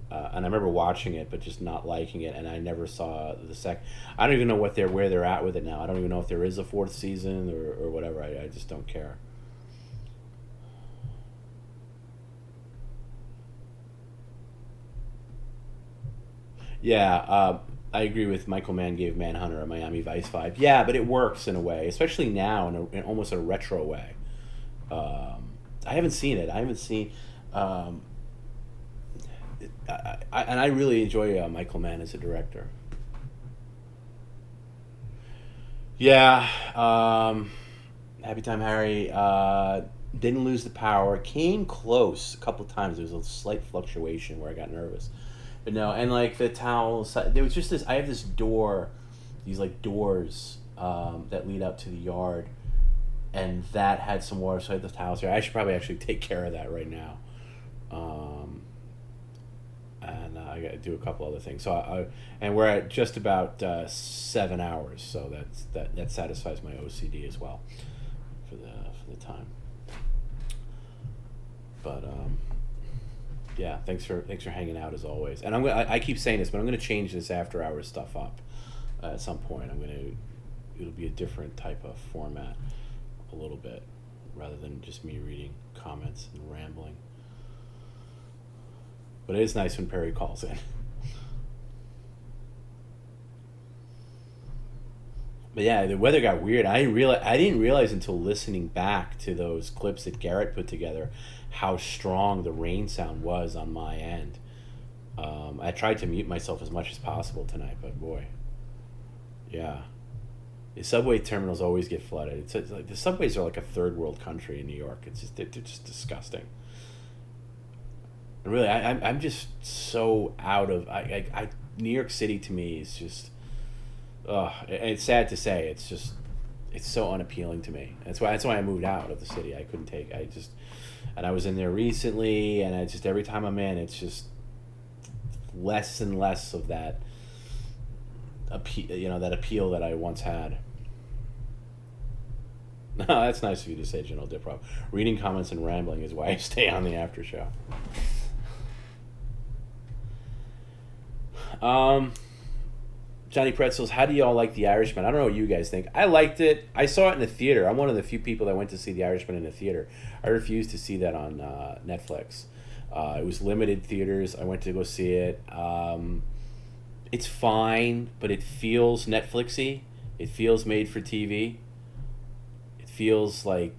And I remember watching it, but just not liking it, and I never saw the second. I don't even know where they're at with it now. I don't even know if there is a fourth season or whatever. I just don't care. Yeah, I agree with Michael Mann gave Manhunter a Miami Vice vibe. Yeah, but it works in a way, especially now in almost a retro way. I haven't seen it. I haven't seen... and I really enjoy Michael Mann as a director. Yeah, Happy Time Harry. Didn't lose the power. Came close a couple times. There was a slight fluctuation where I got nervous. But no, and like the towels, there was just this. I have this door, these like doors that lead up to the yard, and that had some water. So I had the towels here. I should probably actually take care of that right now. And I got to do a couple other things. So and we're at just about 7 hours. So that satisfies my OCD as well for the time. But yeah, thanks for hanging out as always. And I keep saying this, but I'm gonna change this after hours stuff up at some point. It'll be a different type of format, a little bit, rather than just me reading comments and rambling. But it is nice when Perry calls in. But yeah, the weather got weird. I didn't realize until listening back to those clips that Garrett put together how strong the rain sound was on my end. I tried to mute myself as much as possible tonight, but boy, yeah. The subway terminals always get flooded. It's like the subways are like a third world country in New York. They're just disgusting. Really, I'm just so out of New York City to me is just, it's sad to say, it's so unappealing to me. That's why I moved out of the city. And I was in there recently, and every time I'm in, it's just less and less of that appeal that I once had. No, that's nice of you to say, General Diprov. Reading comments and rambling is why I stay on the after show. Johnny Pretzels, how do y'all like The Irishman? I don't know what you guys think. I liked it. I saw it in the theater. I'm one of the few people that went to see The Irishman in the theater. I refused to see that on Netflix. It was limited theaters. I went to go see it. It's fine, but it feels Netflixy. It feels made for TV. It feels like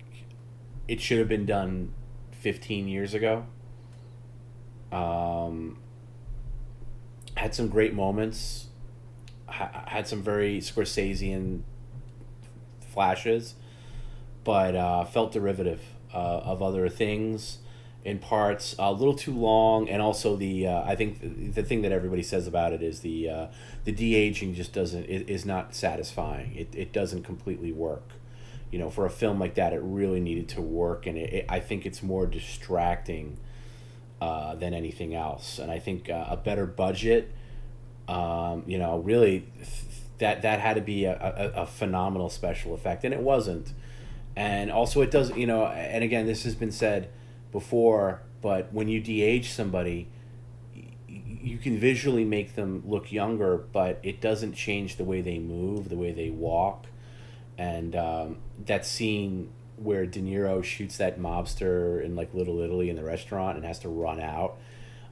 it should have been done 15 years ago. Had some great moments. Had some very Scorsesean flashes, but felt derivative of other things in parts. A little too long, and also I think the thing that everybody says about it is the de-aging just is not satisfying. It doesn't completely work. For a film like that, it really needed to work, and I think it's more distracting than anything else. And I think a better budget, really that had to be a phenomenal special effect, and it wasn't. And also it does, and again, this has been said before, but when you de-age somebody, you can visually make them look younger, but it doesn't change the way they move, the way they walk. And that scene where De Niro shoots that mobster in like Little Italy in the restaurant and has to run out.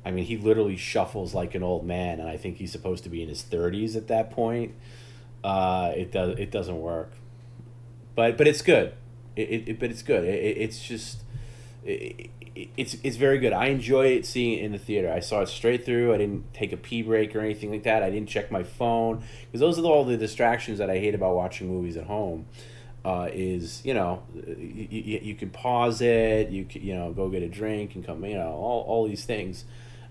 I mean, he literally shuffles like an old man, and I think he's supposed to be in his 30s at that point. It doesn't work, but it's good. But it's good. It's very good. I enjoy seeing it in the theater. I saw it straight through. I didn't take a pee break or anything like that. I didn't check my phone, because those are all the distractions that I hate about watching movies at home. You can pause it, you can, go get a drink and come, all these things,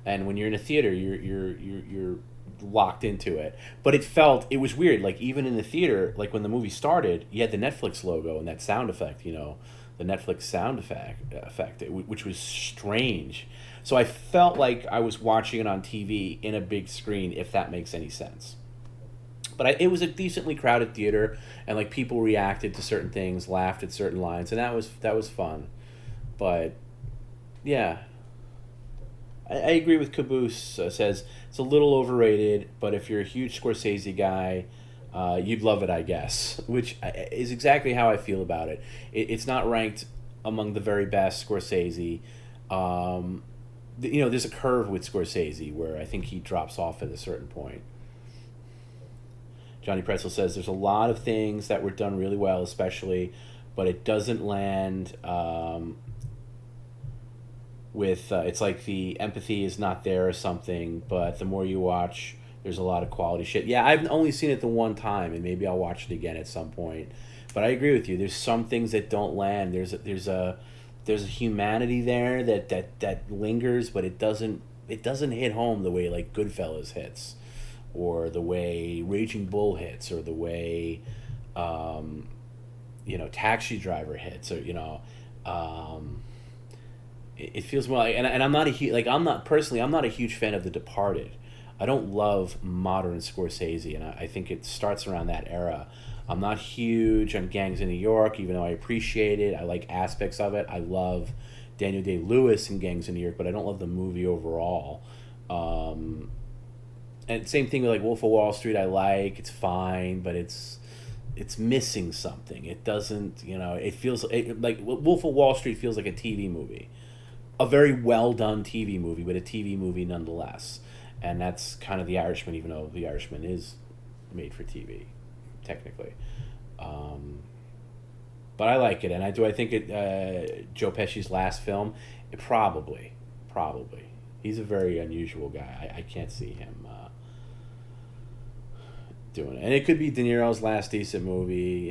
and when you're in a theater, you're locked into it. But it was weird. Like even in the theater, like when the movie started, you had the Netflix logo and that sound effect, the Netflix sound effect, which was strange. So I felt like I was watching it on TV in a big screen, if that makes any sense. But it was a decently crowded theater, and like people reacted to certain things, laughed at certain lines, and that was fun. But yeah, I agree with Caboose. Says it's a little overrated, but if you're a huge Scorsese guy, you'd love it, I guess. Which is exactly how I feel about it. It's not ranked among the very best Scorsese. There's a curve with Scorsese where I think he drops off at a certain point. Johnny Pretzel says there's a lot of things that were done really well, especially, but it doesn't land with, it's like the empathy is not there or something, but the more you watch, there's a lot of quality shit. Yeah, I've only seen it the one time, and maybe I'll watch it again at some point. But I agree with you. There's some things that don't land. There's there's a humanity there that lingers, but it doesn't hit home the way like Goodfellas hits, or the way Raging Bull hits, or the way Taxi Driver hits, or it feels more like, and I'm not a I'm not a huge fan of The Departed. I don't love modern Scorsese, and I think it starts around that era. I'm not huge on Gangs in New York, even though I appreciate it. I like aspects of it. I love Daniel Day-Lewis in Gangs in New York, but I don't love the movie overall. And same thing with like Wolf of Wall Street. I like, it's fine, but it's missing something. It doesn't, it feels like Wolf of Wall Street feels like a TV movie, a very well done TV movie, but a TV movie nonetheless. And that's kind of The Irishman, even though The Irishman is made for TV, technically. But I like it, and I think it. Joe Pesci's last film, probably. He's a very unusual guy. I can't see him doing it, and it could be De Niro's last decent movie.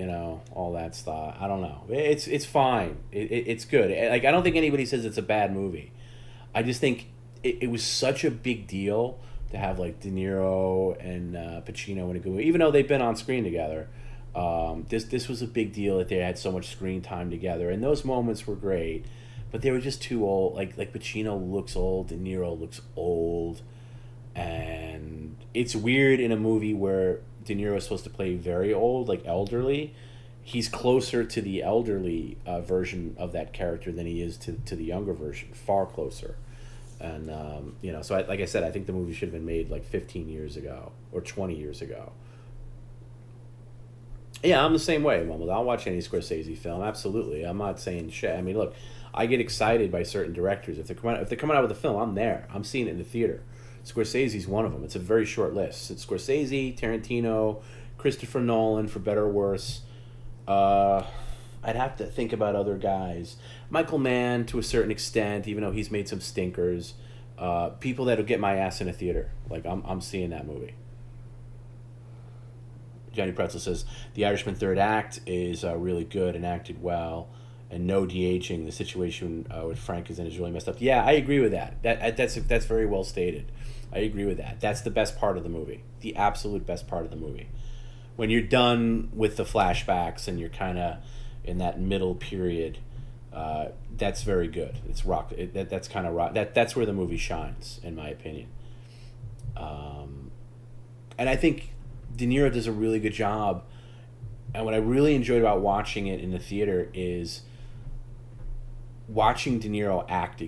All that stuff. I don't know. It's fine. It's good. Like, I don't think anybody says it's a bad movie. I just think it was such a big deal to have like De Niro and Pacino in a good movie, even though they've been on screen together. This was a big deal that they had so much screen time together, and those moments were great, but they were just too old. Like Pacino looks old, De Niro looks old, and it's weird in a movie where De Niro is supposed to play very old, like elderly. He's closer to the elderly version of that character than he is to the younger version, far closer. And so like I said, I think the movie should have been made like 15 years ago or 20 years ago. Yeah, I'm the same way, Mumble. I'll watch any Scorsese film, absolutely. I'm not saying shit. I mean, look, I get excited by certain directors. If they're coming out with a film, I'm there. I'm seeing it in the theater. Scorsese's one of them. It's a very short list. It's Scorsese, Tarantino, Christopher Nolan, for better or worse. I'd have to think about other guys. Michael Mann, to a certain extent, even though he's made some stinkers. People that'll get my ass in a theater. Like, I'm seeing that movie. Johnny Pretzel says, The Irishman third act is really good and acted well, and no de-aging. The situation with Frank is in is really messed up. Yeah, I agree with that. That's very well stated. I agree with that. That's the best part of the movie. The absolute best part of the movie. When you're done with the flashbacks and you're kind of in that middle period, that's very good. It's rock. That's kind of rock. That's where the movie shines, in my opinion. And I think De Niro does a really good job. And what I really enjoyed about watching it in the theater is watching De Niro act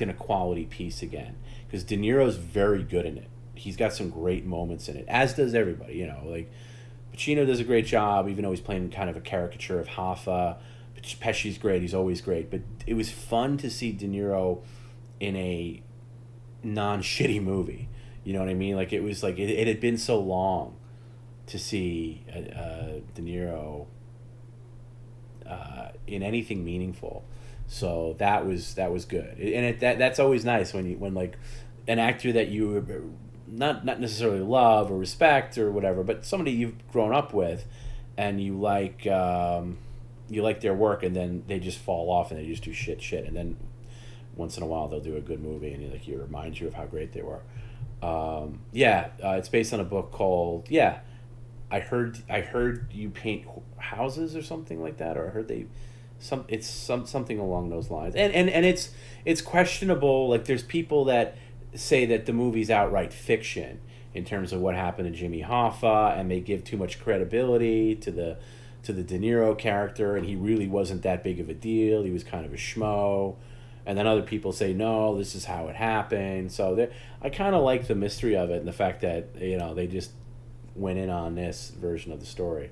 in a quality piece again. Because De Niro's very good in it. He's got some great moments in it, as does everybody. Like Pacino does a great job, even though he's playing kind of a caricature of Hoffa. Pesci's great. He's always great. But it was fun to see De Niro in a non-shitty movie. You know what I mean? Like, it was like it had been so long to see De Niro in anything meaningful. So that was good, and that's always nice when like an actor that you not necessarily love or respect or whatever, but somebody you've grown up with, and you like their work, and then they just fall off and they just do shit, and then once in a while they'll do a good movie, and it reminds you of how great they were. It's based on a book called I heard you paint houses or something like that, or I heard something along those lines, and it's questionable. Like, there's people that say that the movie's outright fiction in terms of what happened to Jimmy Hoffa, and they give too much credibility to the De Niro character, and he really wasn't that big of a deal. He was kind of a schmo. And then other people say, no, this is how it happened. So I kind of like the mystery of it, and the fact that they just went in on this version of the story.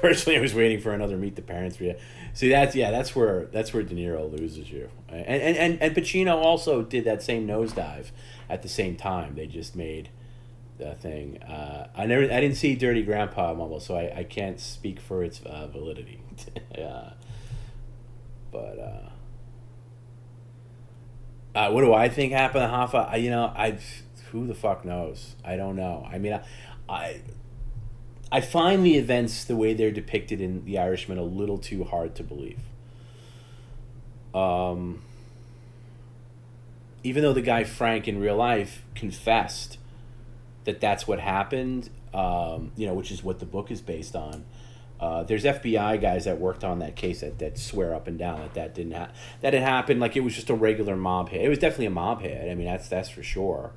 Personally, I was waiting for another Meet the Parents video. See, that's where De Niro loses you. And Pacino also did that same nosedive at the same time. They just made the thing. I didn't see Dirty Grandpa, Mumble, so I can't speak for its validity. But what do I think happened to Hoffa? Who the fuck knows? I don't know. I mean, I find the events the way they're depicted in The Irishman a little too hard to believe. Even though the guy Frank in real life confessed that that's what happened, which is what the book is based on. There's FBI guys that worked on that case that swear up and down that didn't that it happened like it was just a regular mob hit. It was definitely a mob hit. I mean, that's for sure.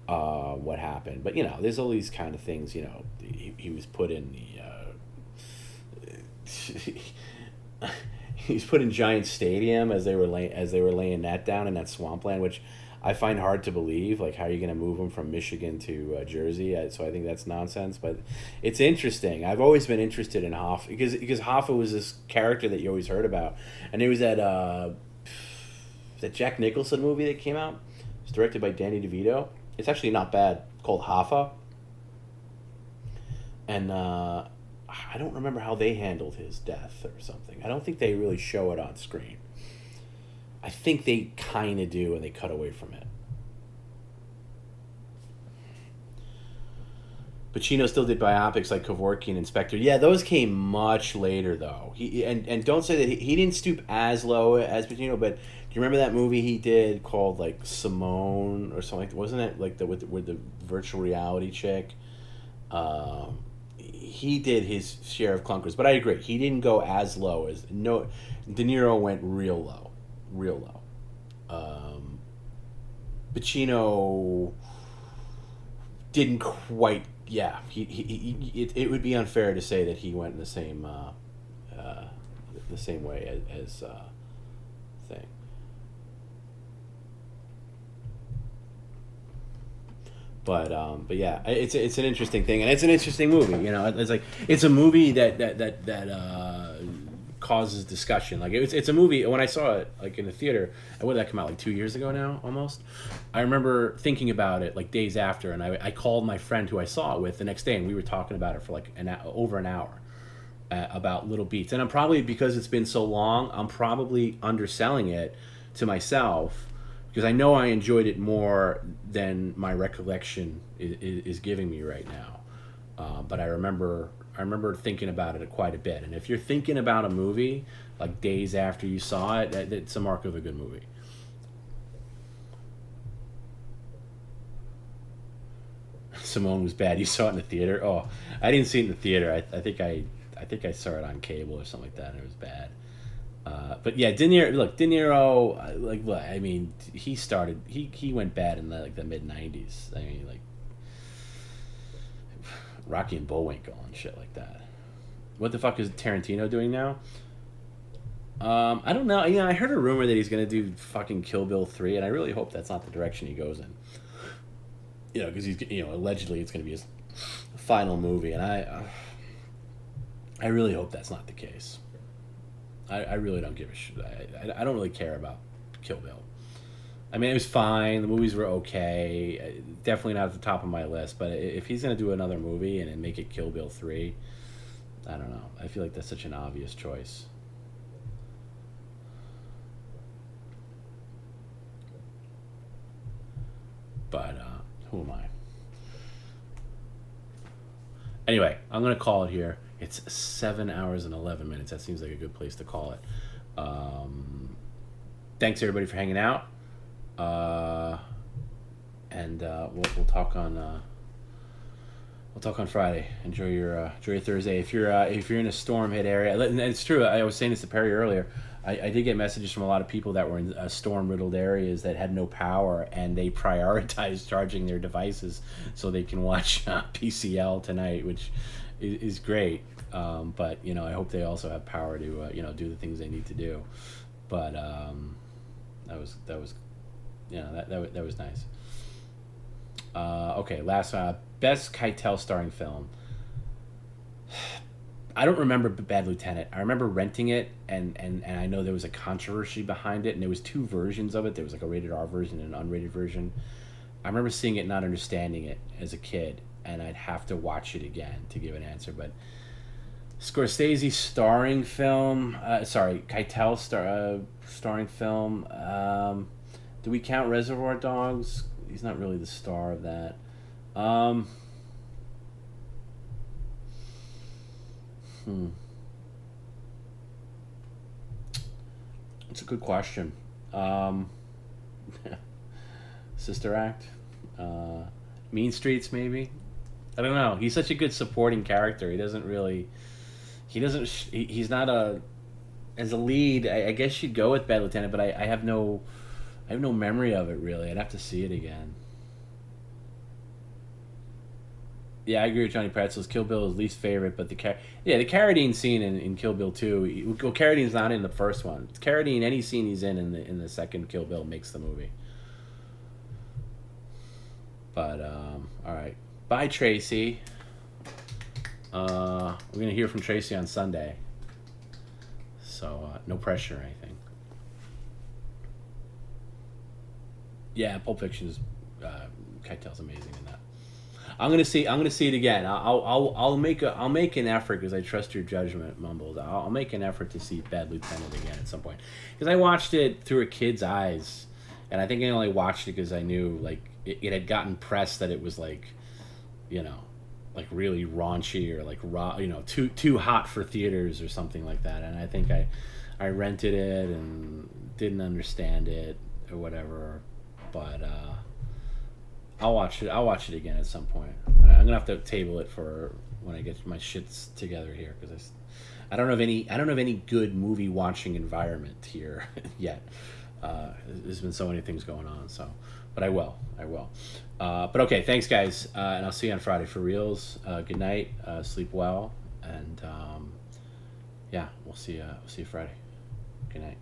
What happened? But there's all these kind of things. He was put in the. He was put in Giant Stadium as they were laying that down in that swampland, which I find hard to believe. Like, how are you going to move him from Michigan to Jersey? So I think that's nonsense. But it's interesting. I've always been interested in Hoffa because Hoffa was this character that you always heard about, and there was that Jack Nicholson movie that came out. It's directed by Danny DeVito. It's actually not bad. Called Hoffa, and I don't remember how they handled his death or something. I don't think they really show it on screen. I think they kind of do, and they cut away from it. Pacino still did biopics like Kevorkian and Spectre. Yeah, those came much later, though. And don't say that he didn't stoop as low as Pacino, but do you remember that movie he did called like Simone or something? Wasn't it like with the virtual reality chick? He did his share of clunkers, but I agree. He didn't go as low as De Niro went real low. Pacino didn't quite. Yeah, it would be unfair to say that he went in the same way as thing. But yeah, it's an interesting thing, and it's an interesting movie. It's like it's a movie that causes discussion. Like it's a movie. When I saw it like in the theater, what did that come out like 2 years ago now almost? I remember thinking about it like days after, and I called my friend who I saw it with the next day, and we were talking about it for like over an hour about Little Beats. And I'm probably, because it's been so long, I'm probably underselling it to myself, because I know I enjoyed it more than my recollection is giving me right now. But I remember thinking about it quite a bit. And if you're thinking about a movie like days after you saw it, it's a mark of a good movie. Simone was bad. You saw it in the theater? Oh, I didn't see it in the theater. I think I saw it on cable or something like that, and it was bad. But yeah, De Niro, like, look, I mean, he went bad in the mid '90s. I mean, like Rocky and Bullwinkle and shit like that. What the fuck is Tarantino doing now? I don't know. I heard a rumor that he's gonna do fucking Kill Bill 3, and I really hope that's not the direction he goes in. Because he's allegedly it's gonna be his final movie, and I really hope that's not the case. I really don't give a shit. I don't really care about Kill Bill. I mean, it was fine. The movies were okay. Definitely not at the top of my list. But if he's going to do another movie and make it Kill Bill 3, I don't know. I feel like that's such an obvious choice. But who am I? Anyway, I'm going to call it here. It's 7 hours and 11 minutes. That seems like a good place to call it. Thanks everybody for hanging out. And we'll talk on Friday. Enjoy your Thursday. If you're in a storm hit area, and it's true. I was saying this to Perry earlier. I did get messages from a lot of people that were in storm riddled areas that had no power, and they prioritized charging their devices so they can watch PCL tonight, which is great. But I hope they also have power to do the things they need to do. But that was nice. Okay, last best Keitel starring film. I don't remember Bad Lieutenant. I remember renting it, and I know there was a controversy behind it, and there was two versions of it. There was like a rated R version and an unrated version. I remember seeing it, not understanding it as a kid, and I'd have to watch it again to give an answer. But Scorsese starring film, Keitel starring film. Do we count Reservoir Dogs? He's not really the star of that. It's a good question. Um, Sister Act, uh, Mean Streets, maybe. I don't know. He's such a good supporting character. He doesn't really. He doesn't. He's not a. As a lead, I guess you'd go with Bad Lieutenant, but I have no. I have no memory of it really. I'd have to see it again. Yeah, I agree with Johnny Pretzel's Kill Bill is least favorite, but the Carradine scene in Kill Bill 2, well, Carradine's not in the first one. It's Carradine, any scene he's in the second Kill Bill makes the movie. But all right, bye Tracy. We're gonna hear from Tracy on Sunday, so no pressure or anything. Yeah, Pulp Fiction is Keitel's amazing in that. I'm gonna see it again. I'll make an effort because I trust your judgment, Mumbles. I'll make an effort to see Bad Lieutenant again at some point because I watched it through a kid's eyes, and I think I only watched it because I knew like it had gotten press that it was like, you know, like really raunchy or like raw, you know, too hot for theaters or something like that. And I think I rented it and didn't understand it or whatever, but. I'll watch it again at some point. I'm gonna have to table it for when I get my shits together here because I don't have any good movie watching environment here yet. There's been so many things going on, so but I will. But okay, thanks guys, and I'll see you on Friday for reals. Good night, sleep well, and yeah, we'll see you Friday. Good night.